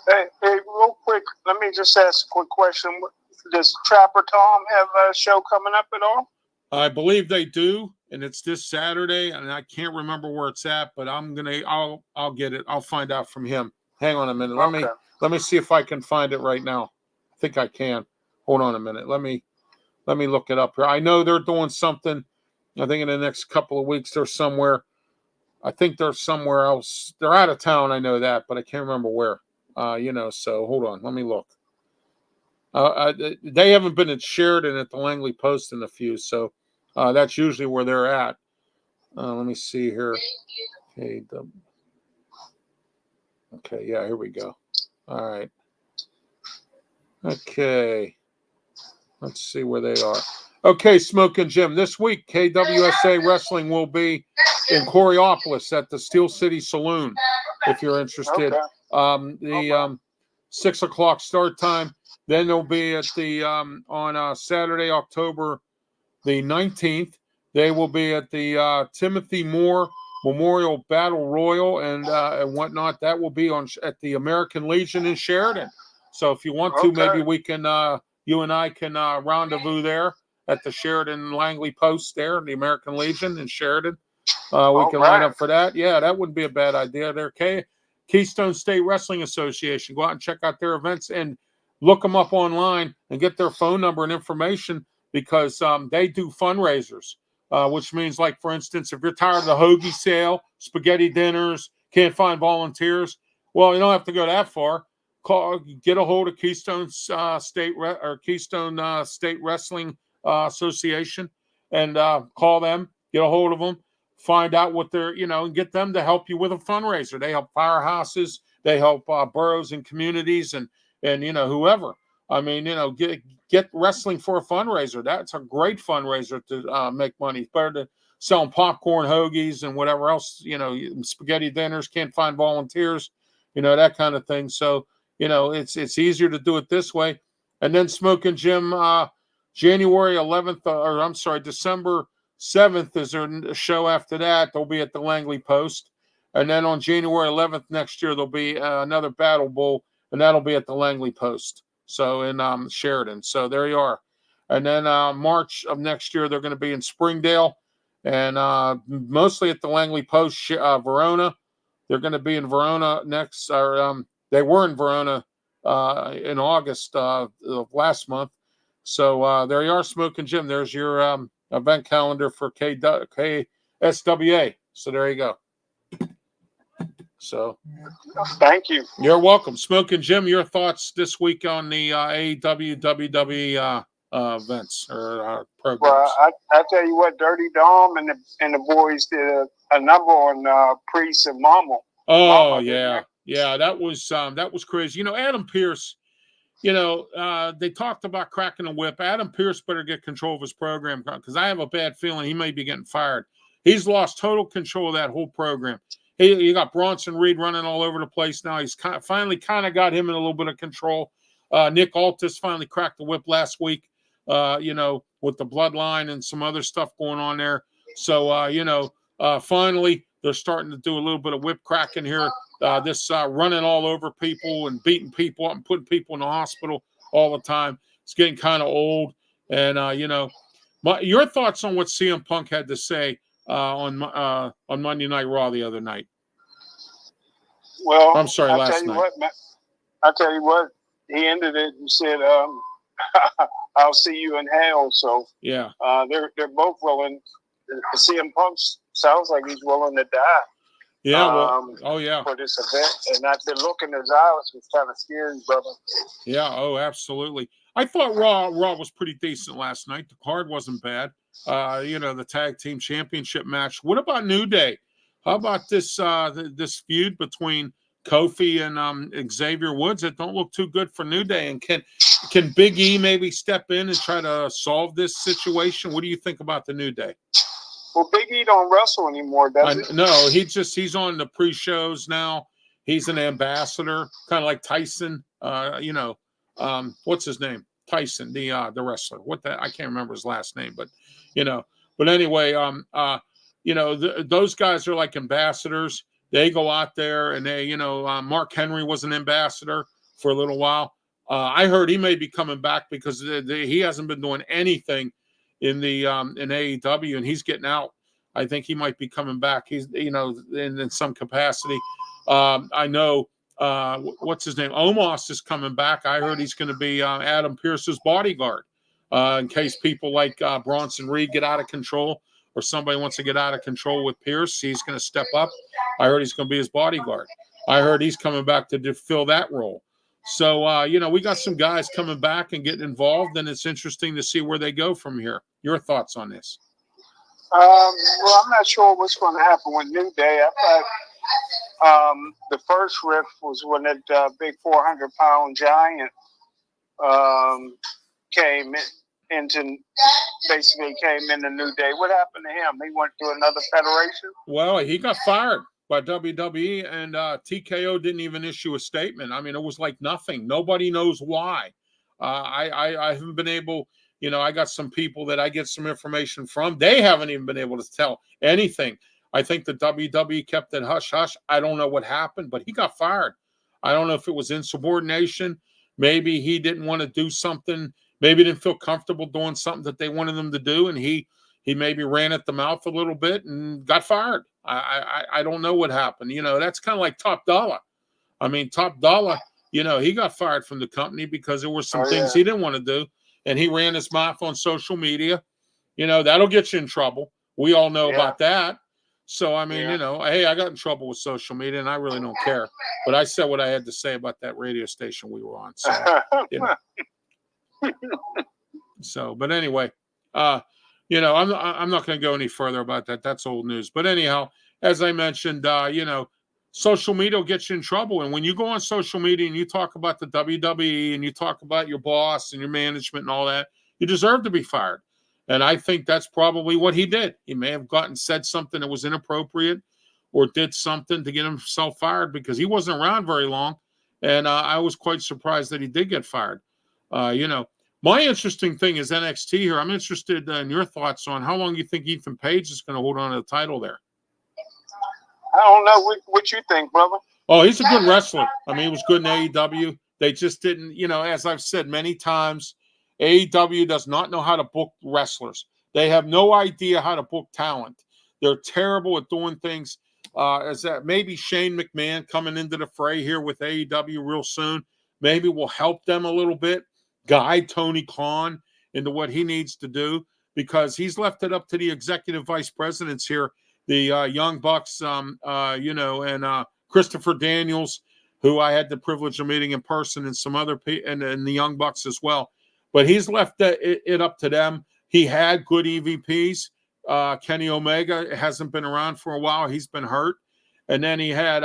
Hey, real quick, let me just ask a quick question. Does Trapper Tom have a show coming up at all? I believe they do, and it's this Saturday, and I can't remember where it's at, but I'll get it. I'll find out from him. Hang on a minute. Let me see if I can find it right now. I think I can. Hold on a minute. Let me look it up here. I know they're doing something. I think in the next couple of weeks they're somewhere. I think they're somewhere else. They're out of town. I know that, but I can't remember where. So hold on. Let me look. They haven't been at Sheridan at the Langley Post in a few, so that's usually where they're at. Let me see here. Okay, yeah, here we go. All right. Okay. Let's see where they are. Okay, Smokin' Jim. This week, KWSA Wrestling will be in Coriopolis at the Steel City Saloon, if you're interested. The 6 o'clock start time. Then they'll be at the on Saturday, October the 19th. They will be at the Timothy Moore Memorial Battle Royal and whatnot. That will be at the American Legion in Sheridan. So if you want to, maybe we can, you and I can rendezvous there at the Sheridan Langley Post there, the American Legion in Sheridan. We can line up for that. Yeah, that wouldn't be a bad idea there. Keystone State Wrestling Association. Go out and check out their events and look them up online and get their phone number and information because they do fundraisers, which means, like, for instance, if you're tired of the hoagie sale, spaghetti dinners, can't find volunteers, well, you don't have to go that far. Get a hold of Keystone State Wrestling Association and call them, get a hold of them, find out what they're, and get them to help you with a fundraiser. They help firehouses, they help boroughs and communities and whoever. I mean, get wrestling for a fundraiser. That's a great fundraiser to make money. It's better than selling popcorn, hoagies, and whatever else, spaghetti dinners, can't find volunteers, that kind of thing. So, it's easier to do it this way. And then Smokin' Jim, January 11th, December 7th is their show after that. They'll be at the Langley Post. And then on January 11th next year, there'll be another Battle Bowl, and that'll be at the Langley Post. So in Sheridan. So there you are. And then March of next year, they're going to be in Springdale and mostly at the Langley Post, Verona. They're going to be in Verona next. They were in Verona in August of last month. So there you are, Smokin' Jim. There's your event calendar for KSWA. So there you go. So thank you. You're welcome. Smokin' Jim, your thoughts this week on the AEW WWE events or programs. Well, I tell you what, Dirty Dom and the boys did a number on Priest and Mama. Oh Mama, yeah, that was crazy. Adam Pearce. They talked about cracking a whip. Adam Pearce better get control of his program because I have a bad feeling he may be getting fired. He's lost total control of that whole program. You got Bronson Reed running all over the place now. He's finally got him in a little bit of control. Nick Altis finally cracked the whip last week, with the bloodline and some other stuff going on there. So, finally, they're starting to do a little bit of whip cracking here. This running all over people and beating people up and putting people in the hospital all the time. It's getting kind of old. And, your thoughts on what CM Punk had to say on Monday Night Raw the other night? Well, I'm sorry, last night. I'll tell you what, he ended it and said, I'll see you in hell. So yeah, they're both willing. CM Punk sounds like he's willing to die. Yeah. For this event, and I've been looking at his eyes. It's kind of scary, brother. Yeah. Oh, absolutely. I thought Raw was pretty decent last night. The card wasn't bad. The tag team championship match. What about New Day? How about this feud between Kofi and Xavier Woods? It don't look too good for New Day. And can Big E maybe step in and try to solve this situation? What do you think about the New Day? Well, Big E don't wrestle anymore, does he? No, he's on the pre-shows now. He's an ambassador, kind of like Tyson. What's his name? Tyson, the wrestler. I can't remember his last name, but anyway, those guys are like ambassadors. They go out there and they, Mark Henry was an ambassador for a little while. I heard he may be coming back because he hasn't been doing anything in AEW, and he's getting out. I think he might be coming back. He's in some capacity. I know what's his name? Omos is coming back. I heard he's going to be Adam Pearce's bodyguard in case people like Bronson Reed get out of control or somebody wants to get out of control with Pearce. He's going to step up. I heard he's going to be his bodyguard. I heard he's coming back to fill that role. So, we got some guys coming back and getting involved, and it's interesting to see where they go from here. Your thoughts on this? Well, I'm not sure what's going to happen with New Day. I thought the first riff was when that big 400-pound giant came into New Day. What happened to him? He went to another federation? Well, he got fired by WWE, and TKO didn't even issue a statement. I mean, it was like nothing. Nobody knows why. I haven't been able, I got some people that I get some information from. They haven't even been able to tell anything. I think the WWE kept it hush-hush. I don't know what happened, but he got fired. I don't know if it was insubordination. Maybe he didn't want to do something. Maybe he didn't feel comfortable doing something that they wanted him to do, and he maybe ran at the mouth a little bit and got fired. I don't know what happened. That's kind of like Top Dollar. I mean, Top Dollar, he got fired from the company because there were some things he didn't want to do, and he ran his mouth on social media. That'll get you in trouble. We all know about that. So, I mean, hey, I got in trouble with social media, and I really don't care. But I said what I had to say about that radio station we were on. So, So, but anyway, I'm not going to go any further about that. That's old news. But anyhow, as I mentioned, social media will get you in trouble. And when you go on social media and you talk about the WWE and you talk about your boss and your management and all that, you deserve to be fired. And I think that's probably what he did. He may have said something that was inappropriate or did something to get himself fired because he wasn't around very long. And I was quite surprised that he did get fired. My interesting thing is NXT here. I'm interested in your thoughts on how long you think Ethan Page is going to hold on to the title there. I don't know. What you think, brother? Oh, he's a good wrestler. I mean, he was good in AEW. They just didn't, as I've said many times, AEW does not know how to book wrestlers. They have no idea how to book talent. They're terrible at doing things. As that maybe Shane McMahon coming into the fray here with AEW real soon, maybe will help them a little bit. Guide Tony Khan into what he needs to do because he's left it up to the executive vice presidents here, the Young Bucks, and Christopher Daniels, who I had the privilege of meeting in person, and some other and the Young Bucks as well. but he's left it up to them. He had good EVPs. Kenny Omega hasn't been around for a while. He's been hurt. And then he had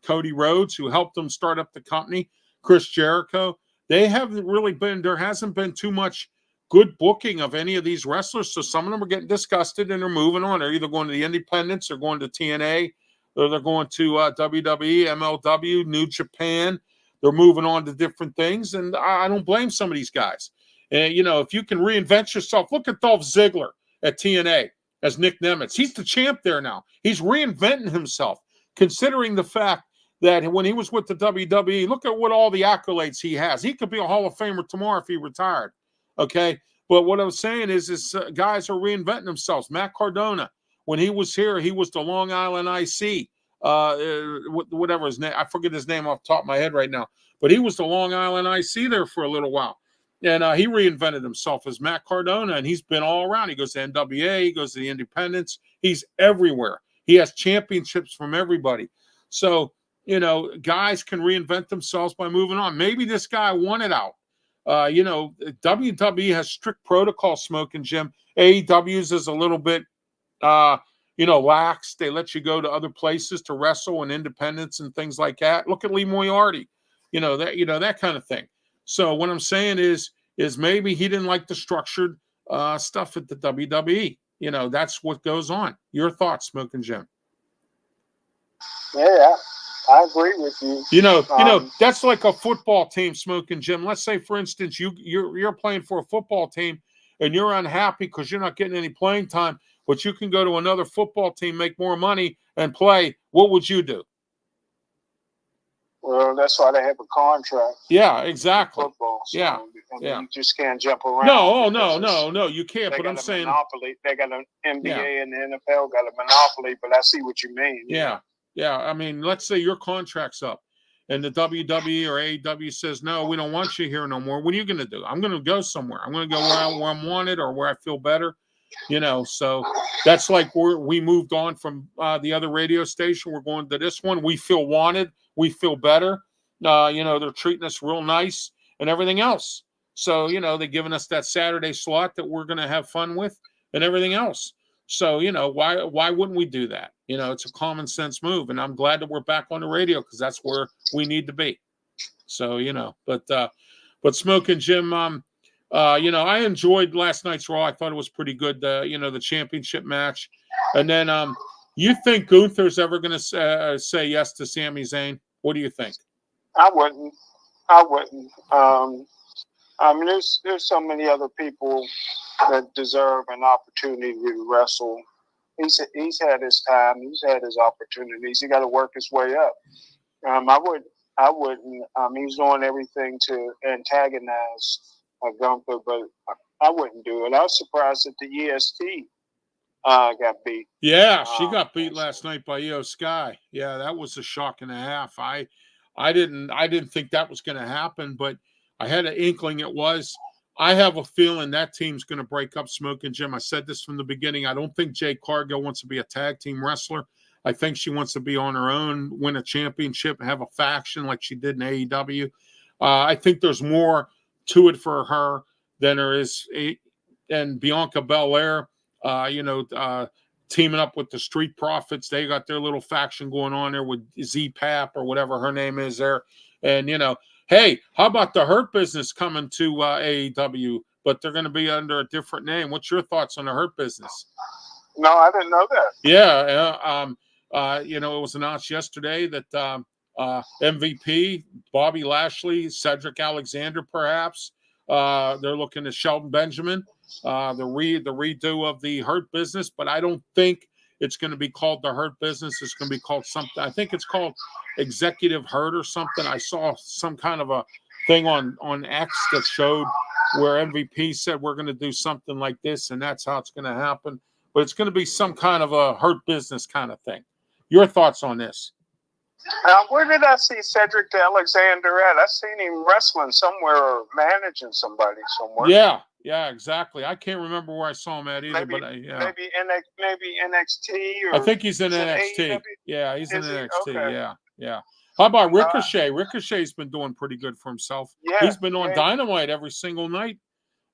Cody Rhodes, who helped him start up the company, Chris Jericho. They haven't really been, there hasn't been too much good booking of any of these wrestlers. So some of them are getting disgusted and they're moving on. They're either going to the independents or going to TNA, or they're going to WWE, MLW, New Japan. They're moving on to different things. And I don't blame some of these guys. And, you know, if you can reinvent yourself, look at Dolph Ziggler at TNA as Nick Nemitz. He's the champ there now. He's reinventing himself, considering the fact that when he was with the WWE, look at what all the accolades he has. He could be a Hall of Famer tomorrow if he retired. Okay. But what I'm saying is guys are reinventing themselves. Matt Cardona, when he was here, he was the Long Island IC, whatever his name. I forget his name off the top of my head right now, but he was the Long Island IC there for a little while. And he reinvented himself as Matt Cardona, and he's been all around. He goes to NWA, he goes to the independents. He's everywhere. He has championships from everybody. So, you know, guys can reinvent themselves by moving on. Maybe this guy wanted out. You know, WWE has strict protocol, Smokin' Jim. AEW's is a little bit, you know, lax. They let you go to other places to wrestle and independents and things like that. Look at Lee Moriarty, that kind of thing. So what I'm saying is maybe he didn't like the structured stuff at the WWE. You know, that's what goes on. Your thoughts, Smokin' Jim? Yeah, I agree with you. You know, that's like a football team, Smokin' Jim. Let's say, for instance, you're playing for a football team and you're unhappy because you're not getting any playing time, but you can go to another football team, make more money, and play. What would you do? Well, that's why they have a contract. Yeah, exactly. Football. So, yeah. You just can't jump around. No, you can't. But I'm saying monopoly. They got an NBA and the NFL got a monopoly. But I see what you mean. Yeah. I mean, let's say your contract's up, and the WWE or AEW says, "No, we don't want you here no more." What are you going to do? I'm going to go somewhere. I'm going to go where I'm wanted or where I feel better. You know, so that's like we moved on from the other radio station. We're going to this one. We feel wanted. We feel better. You know, they're treating us real nice and everything else. So, you know, they're giving us that Saturday slot that we're going to have fun with and everything else. So, you know, why wouldn't we do that? You know, it's a common sense move. And I'm glad that we're back on the radio because that's where we need to be. So, you know, but Smokin' Jim, you know, I enjoyed last night's Raw. I thought it was pretty good, you know, the championship match. And then you think Gunther's ever going to say yes to Sami Zayn? What do you think? I wouldn't. I mean, there's so many other people that deserve an opportunity to wrestle. He's had his time. He's had his opportunities. He got to work his way up. I wouldn't. He's doing everything to antagonize Gunther, but I wouldn't do it. I was surprised that the EST got beat. Yeah, she got beat last night by Io Sky. Yeah, that was a shock and a half. I didn't think that was going to happen, but I had an inkling it was. I have a feeling that team's going to break up, Smokin' Jim. I said this from the beginning. I don't think Jade Cargill wants to be a tag team wrestler. I think she wants to be on her own, win a championship, have a faction like she did in AEW. I think there's more to it for her than there is. And Bianca Belair, teaming up with the Street Profits. They got their little faction going on there with Z-Pap or whatever her name is there. And, you know, hey, how about the Hurt Business coming to AEW, but they're going to be under a different name? What's your thoughts on the Hurt Business? No, I didn't know that. Yeah. You know, it was announced yesterday that MVP, Bobby Lashley, Cedric Alexander, perhaps. They're looking at Shelton Benjamin, the redo of the Hurt Business, but I don't think it's going to be called the Hurt Business. It's going to be called something. I think it's called Executive Hurt or something. I saw some kind of a thing on X that showed where MVP said we're going to do something like this, and that's how it's going to happen. But it's going to be some kind of a Hurt Business kind of thing. Your thoughts on this? Where did I see Cedric Alexander at? I seen him wrestling somewhere or managing somebody somewhere. Yeah, exactly. I can't remember where I saw him at either. Maybe NXT. Or I think he's in NXT. AEW? Yeah, he's in NXT. Okay. Yeah. How about Ricochet? Ricochet's been doing pretty good for himself. Yeah, He's been on Dynamite every single night.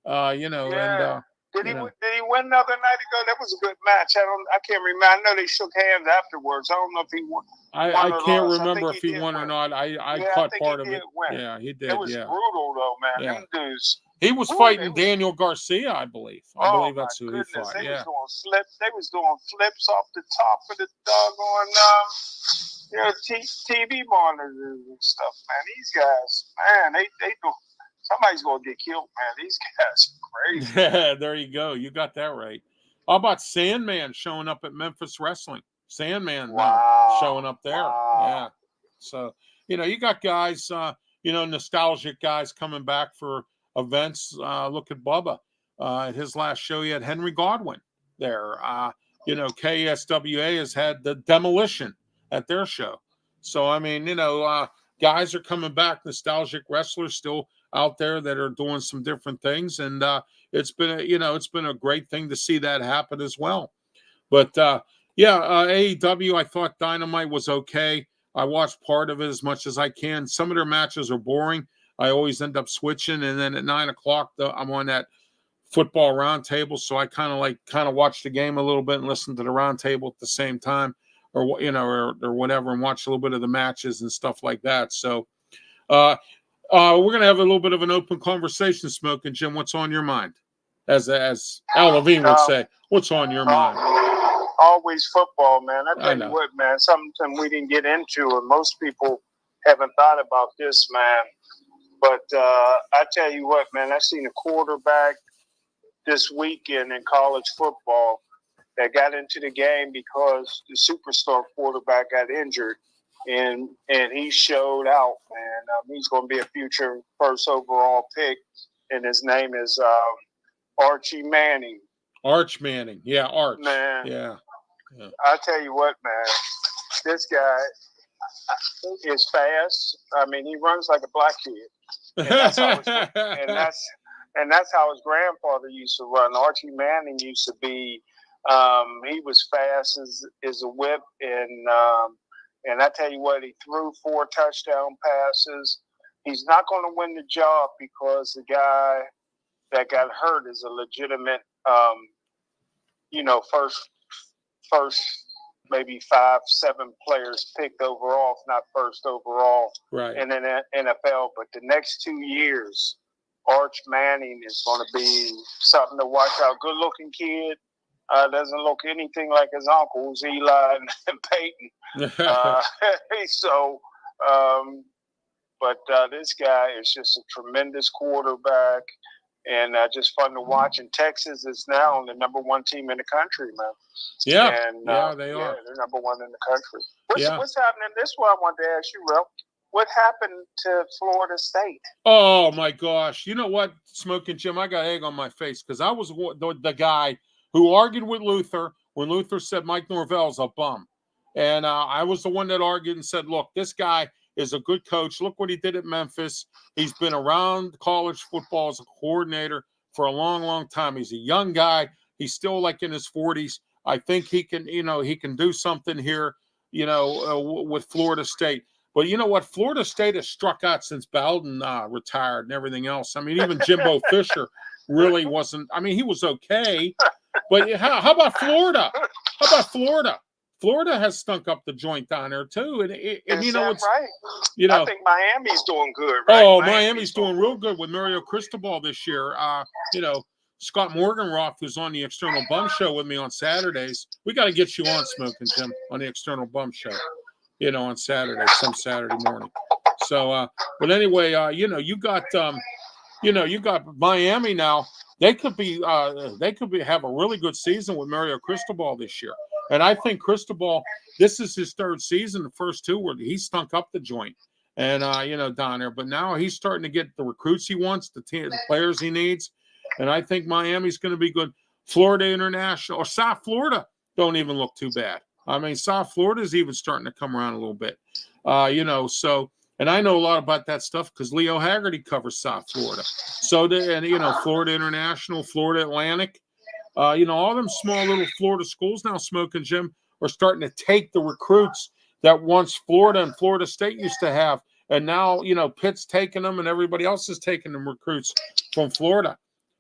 You know, Yeah. and Did you he know, did he win the other night ago? That was a good match. I can't remember. I know they shook hands afterwards. I don't know if he won. I Won or can't lost. I remember think if he did won or win. not. I Yeah, I caught think he part of did it. win. Yeah, he It did. was Yeah, brutal though, man. yeah. Them dudes. He was Ooh, fighting was. Daniel Garcia, I believe. I Oh believe my that's who he goodness, fought. they Yeah. was doing flips. They was doing flips off the top of the doggone TV monitors and stuff, man. These guys, man, they do. Somebody's gonna get killed, man. These guys are crazy. Yeah, there you go. You got that right. How about Sandman showing up at Memphis Wrestling? Sandman now showing up there. Wow. Yeah. So, you know, you got guys, you know, nostalgic guys coming back for events. Look at Bubba. At his last show, he had Henry Godwin there. You know, KSWA has had the Demolition at their show. So, I mean, you know, guys are coming back, nostalgic wrestlers still out there that are doing some different things. And it's been, it's been a great thing to see that happen as well. But AEW, I thought Dynamite was okay. I watched part of it as much as I can. Some of their matches are boring. I always end up switching, and then at 9:00, I'm on that football roundtable, so I kind of watch the game a little bit and listen to the roundtable at the same time, or whatever, and watch a little bit of the matches and stuff like that. So, we're gonna have a little bit of an open conversation, Smokin' Jim. What's on your mind? As Al Levine would say, what's on your mind? Always football, man. I tell know. you what, man, something we didn't get into, and most people haven't thought about this, man. But I tell you what, man, I seen a quarterback this weekend in college football that got into the game because the superstar quarterback got injured, and he showed out, man. He's going to be a future first overall pick, and his name is Archie Manning. Arch Manning. Yeah, Arch. Man. Yeah. I tell you what, man, this guy is fast. I mean, he runs like a black kid, and that's how his grandfather used to run. Archie Manning used to be. He was fast as a whip, and I tell you what, he threw 4 touchdown passes. He's not going to win the job because the guy that got hurt is a legitimate, first maybe 5-7 players picked overall, if not first overall, right, in the NFL. But the next 2 years, Arch Manning is going to be something to watch out. Good-looking kid. Doesn't look anything like his uncles, Eli and Peyton. But this guy is just a tremendous quarterback. And just fun to watch. And Texas is now the #1 team in the country, man. Yeah, and, they are. Yeah, they're #1 in the country. What's happening? This is what I wanted to ask you, Ralph. What happened to Florida State? Oh, my gosh. You know what, Smokin' Jim? I got egg on my face because I was the guy who argued with Luther when Luther said Mike Norvell's a bum. And I was the one that argued and said, look, this guy is a good coach. Look what he did at Memphis. He's been around college football as a coordinator for a long, long time. He's a young guy. He's still like in his 40s. I think he can, he can do something here, with Florida State. But you know what? Florida State has struck out since Bowden retired and everything else. I mean, even Jimbo Fisher really wasn't. I mean, he was okay. But how about Florida? How about Florida? Florida has stunk up the joint down there too, and Is that right? I think Miami's doing good. Right? Oh, Miami's doing real good with Mario Cristobal this year. Scott Morganroth, who's on the External Bum Show with me on Saturdays. We got to get you on, Smokin' Jim, on the External Bum Show. On Saturday, some Saturday morning. So, but anyway, you got Miami now. They could have a really good season with Mario Cristobal this year. And I think Cristobal, this is his 3rd season. The first 2 where he stunk up the joint, and down there. But now he's starting to get the recruits he wants, the players he needs, and I think Miami's going to be good. Florida International or South Florida don't even look too bad. I mean, South Florida is even starting to come around a little bit, So, and I know a lot about that stuff because Leo Haggerty covers South Florida. So, Florida International, Florida Atlantic. All them small little Florida schools now, Smokin' Jim, are starting to take the recruits that once Florida and Florida State used to have. And now, Pitt's taking them and everybody else is taking them recruits from Florida.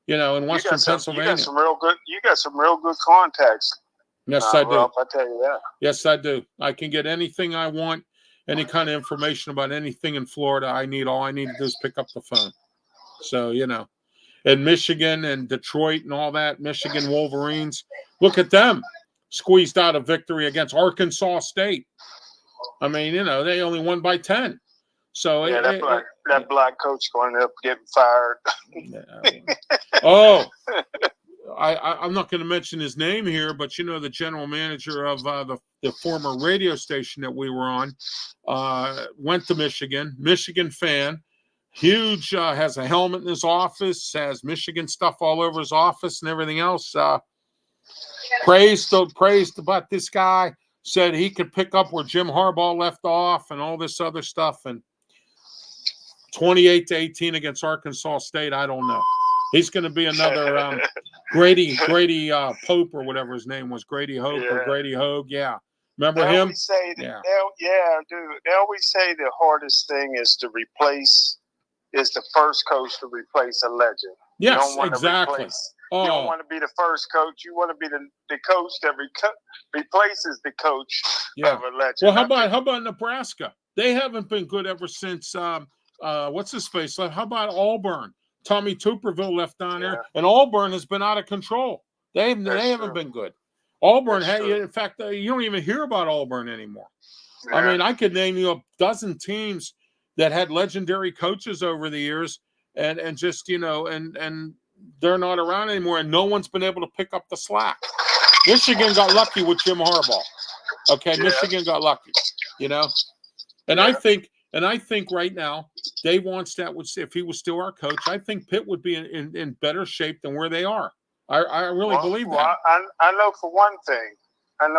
in Western Pennsylvania. You got some real good contacts. Yes, I do. Ralph, I tell you that. Yes, I do. I can get anything I want, any kind of information about anything in Florida. All I need to do is pick up the phone. So, and Michigan and Detroit and all that, Michigan Wolverines, look at them. Squeezed out a victory against Arkansas State. I mean, they only won by 10. So that black coach going to end up getting fired. I'm not going to mention his name here, but the general manager of the former radio station that we were on went to Michigan fan, huge, has a helmet in his office, has Michigan stuff all over his office and everything else. Praised about this guy, said he could pick up where Jim Harbaugh left off and all this other stuff. And 28-18 against Arkansas State, I don't know. He's going to be another Grady Pope or whatever his name was, Grady Hope or Grady Hogue. Yeah, remember him? Dude. They always say the hardest thing is the first coach to replace a legend. Yes, exactly. You don't want to be the first coach. You want to be the coach that replaces the coach of a legend. Well, how about Nebraska? They haven't been good ever since what's his face left. How about Auburn? Tommy Tuberville left down there, and Auburn has been out of control. They haven't been good. Auburn, in fact, you don't even hear about Auburn anymore. Yeah. I mean, I could name you a dozen teams that had legendary coaches over the years, and just and they're not around anymore, and no one's been able to pick up the slack. Michigan got lucky with Jim Harbaugh. Okay, yeah. Michigan got lucky, and I think right now, Dave Wannstedt would say, if he was still our coach, I think Pitt would be in better shape than where they are. I really believe that. Well, I know for one thing, and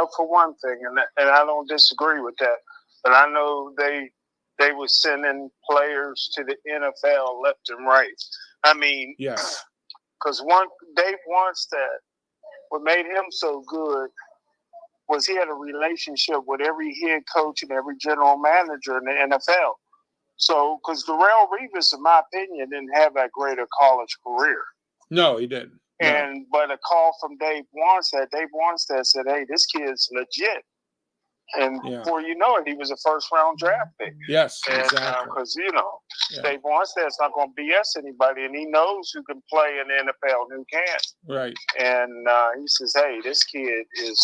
I don't disagree with that, but I know they were sending players to the NFL left and right. I mean, yes, because Dave Wannstedt, what made him so good was he had a relationship with every head coach and every general manager in the NFL. So, because Darrelle Revis, in my opinion, didn't have that great a college career. No, he didn't. No. But a call from Dave Wannstedt said, "Hey, this kid's legit." And before you know it, he was a first-round draft pick. Yes, exactly. Because, Dave Wannstedt's not going to BS anybody, and he knows who can play in the NFL and who can't. Right. And he says, "Hey, this kid is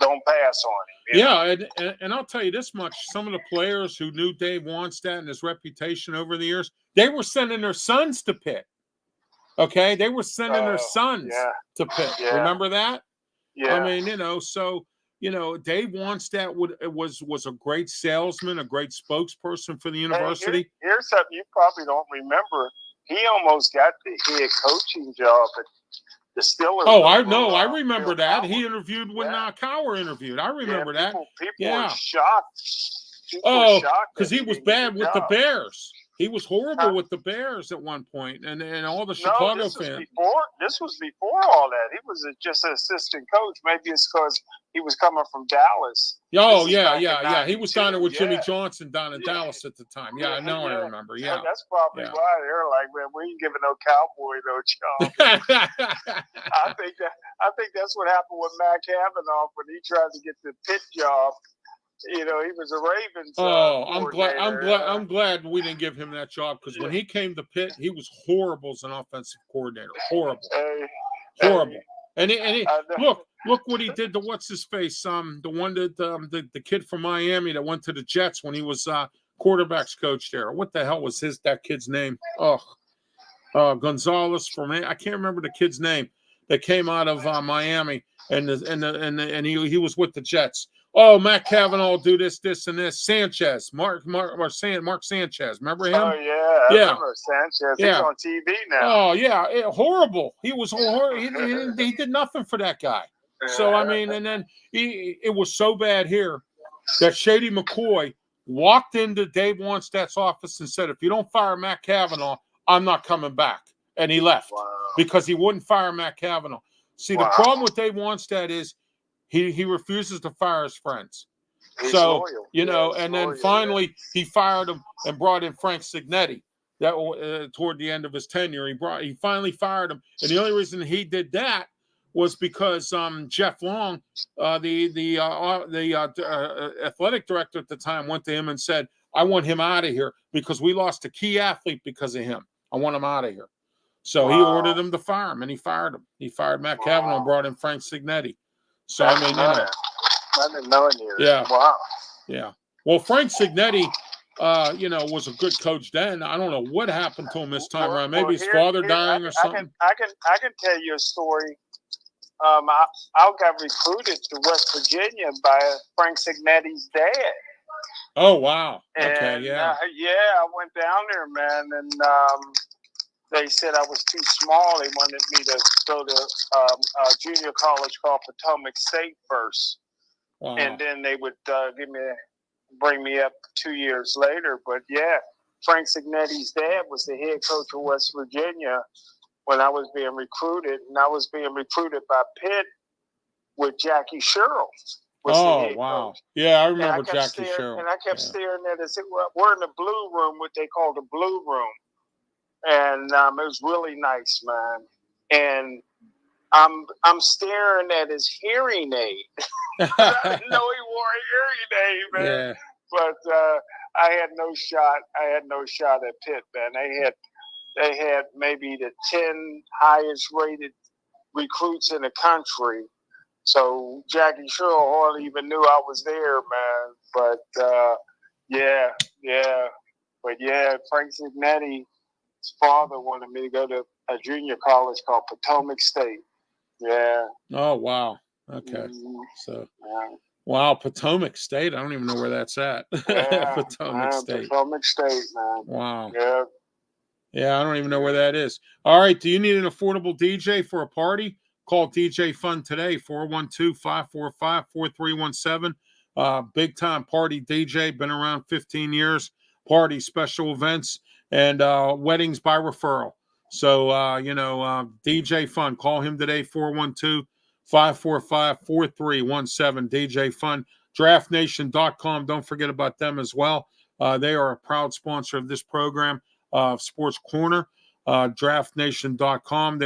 don't pass on him." Yeah, and I'll tell you this much. Some of the players who knew Dave Wannstedt and his reputation over the years, they were sending their sons to Pitt. Okay? They were sending their sons to Pitt. Yeah. Remember that? Yeah. I mean, so Dave Wannstedt was a great salesman, a great spokesperson for the university. Here's something you probably don't remember. He almost got the head coaching job at the Steelers. Oh, I know. I remember that. He interviewed when Cowher interviewed. I remember that. People were shocked. Because he was bad with the Bears. He was horrible with the Bears at one point, and all the Chicago fans. This was before all that. He was just an assistant coach. Maybe it's because he was coming from Dallas. Oh, yeah. He was down there with Jimmy Johnson down in Dallas at the time. Yeah, I know. I remember. Yeah, that's probably why they're like, man, we ain't giving no Cowboy no job. I think that's what happened with Matt Cavanaugh when he tried to get the Pitt job. He was a Ravens. I'm glad we didn't give him that job, because when he came to Pitt, he was horrible as an offensive coordinator. Horrible. Horrible. And look what he did to what's his face. The one that the kid from Miami that went to the Jets when he was quarterbacks coach there. What the hell was that kid's name? Gonzalez I can't remember the kid's name that came out of Miami, and he was with the Jets. Oh, Matt Cavanaugh do this, and this. Sanchez, Mark Sanchez. Remember him? Oh, yeah. I remember Sanchez. He's on TV now. Oh, yeah. Horrible. He was horrible. He did nothing for that guy. So, I mean, and then it was so bad here that Shady McCoy walked into Dave Wannstedt's office and said, "If you don't fire Matt Cavanaugh, I'm not coming back." And he left because he wouldn't fire Matt Cavanaugh. See, the problem with Dave Wannstedt is he refuses to fire his friends. He's so, loyal. and then finally he fired him and brought in Frank Signetti. that toward the end of his tenure. He finally fired him, and the only reason he did that was because Jeff Long, the athletic director at the time, went to him and said, "I want him out of here because we lost a key athlete because of him. I want him out of here." So he ordered him to fire him, and he fired him. He fired Matt Cavanaugh and brought in Frank Signetti. So I mean, you know, I didn't know any of that. yeah, Wow. yeah. Well, Frank Signetti, you know, was a good coach then. I don't know what happened to him this time around. Maybe his father dying or something. I can tell you a story. I got recruited to West Virginia by Frank Signetti's dad. Oh wow! And, okay, yeah. I went down there, man, and they said I was too small. They wanted me to go to a junior college called Potomac State first, Wow. and then they would bring me up 2 years later. But yeah, Frank Signetti's dad was the head coach of West Virginia when I was being recruited, and I was being recruited by Pitt with Jackie Sherrill. Oh wow! Coach. Yeah, I remember Jackie Sherrill. And I kept staring at it. We're in the blue room, what they call the blue room, and it was really nice, man. And I'm staring at his hearing aid. I didn't know he wore a hearing aid, man. Yeah. But I had no shot. I had no shot at Pitt, man. They had maybe the 10 highest rated recruits in the country. So Jackie Sherrill hardly even knew I was there, man. But yeah. But yeah, Frank Signetti's father wanted me to go to a junior college called Potomac State. Yeah. Oh wow. Okay. So. Wow, Potomac State. I don't even know where that's at. Yeah, Potomac State. Potomac State, man. Wow. Yeah. Yeah, I don't even know where that is. All right. Do you need an affordable DJ for a party? Call DJ Fun today, 412-545-4317. Big time party DJ, been around 15 years. Party, special events, and weddings by referral. So, DJ Fun. Call him today, 412-545-4317. DJ Fun. DraftNation.com. Don't forget about them as well. They are a proud sponsor of this program. Sports Corner, draftnation.com.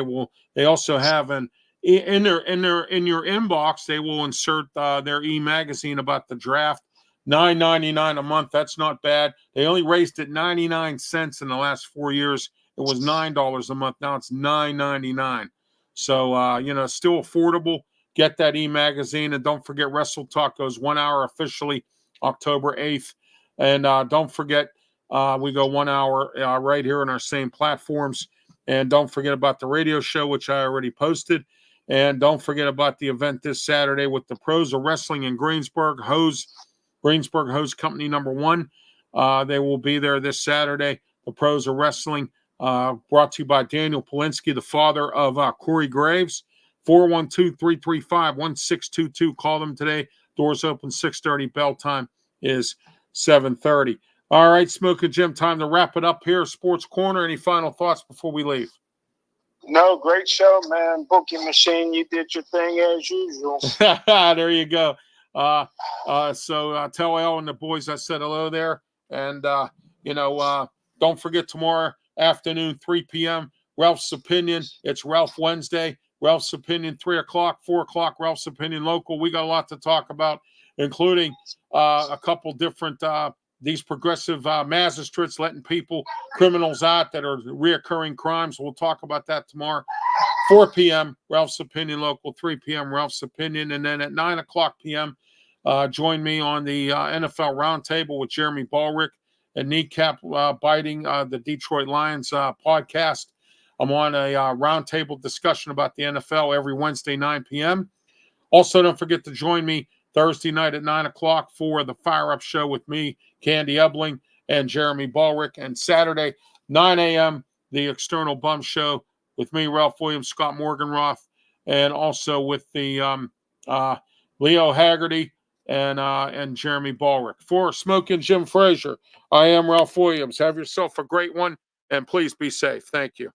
They also have in your inbox, they will insert their e-magazine about the draft. $9.99 a month. That's not bad. They only raised it 99 cents in the last 4 years. It was $9 a month. Now it's $9.99. So still affordable. Get that e-magazine, and don't forget Wrestle Talk goes 1 hour officially October 8th. And don't forget, we go 1 hour right here on our same platforms. And don't forget about the radio show, which I already posted. And don't forget about the event this Saturday with the Pros of Wrestling in Greensburg Hose Company #1. They will be there this Saturday. The Pros of Wrestling, brought to you by Daniel Polinsky, the father of Corey Graves. 412-335-1622. Call them today. Doors open 6:30. Bell time is 7:30. All right, Smokin' Jim, time to wrap it up here. Sports Corner. Any final thoughts before we leave? No, great show, man. Booking Machine, you did your thing as usual. There you go. So tell Al and the boys I said hello there. And, don't forget tomorrow afternoon, 3 p.m., Ralph's Opinion. It's Ralph Wednesday. Ralph's Opinion, 3 o'clock, 4 o'clock, Ralph's Opinion Local. We got a lot to talk about, including a couple different these progressive magistrates letting criminals out that are reoccurring crimes. We'll talk about that tomorrow. 4 p.m., Ralph's Opinion Local, 3 p.m., Ralph's Opinion. And then at 9 o'clock p.m., join me on the NFL Roundtable with Jeremy Ballrick and Kneecap Biting, the Detroit Lions podcast. I'm on a roundtable discussion about the NFL every Wednesday, 9 p.m. Also, don't forget to join me Thursday night at 9 o'clock for the Fire Up Show with me, Candy Ebling, and Jeremy Ballrick. And Saturday, 9 a.m., the External Bum Show with me, Ralph Williams, Scott Morganroth, and also with the Leo Haggerty and Jeremy Ballrick. For Smokin' Jim Frazier, I am Ralph Williams. Have yourself a great one, and please be safe. Thank you.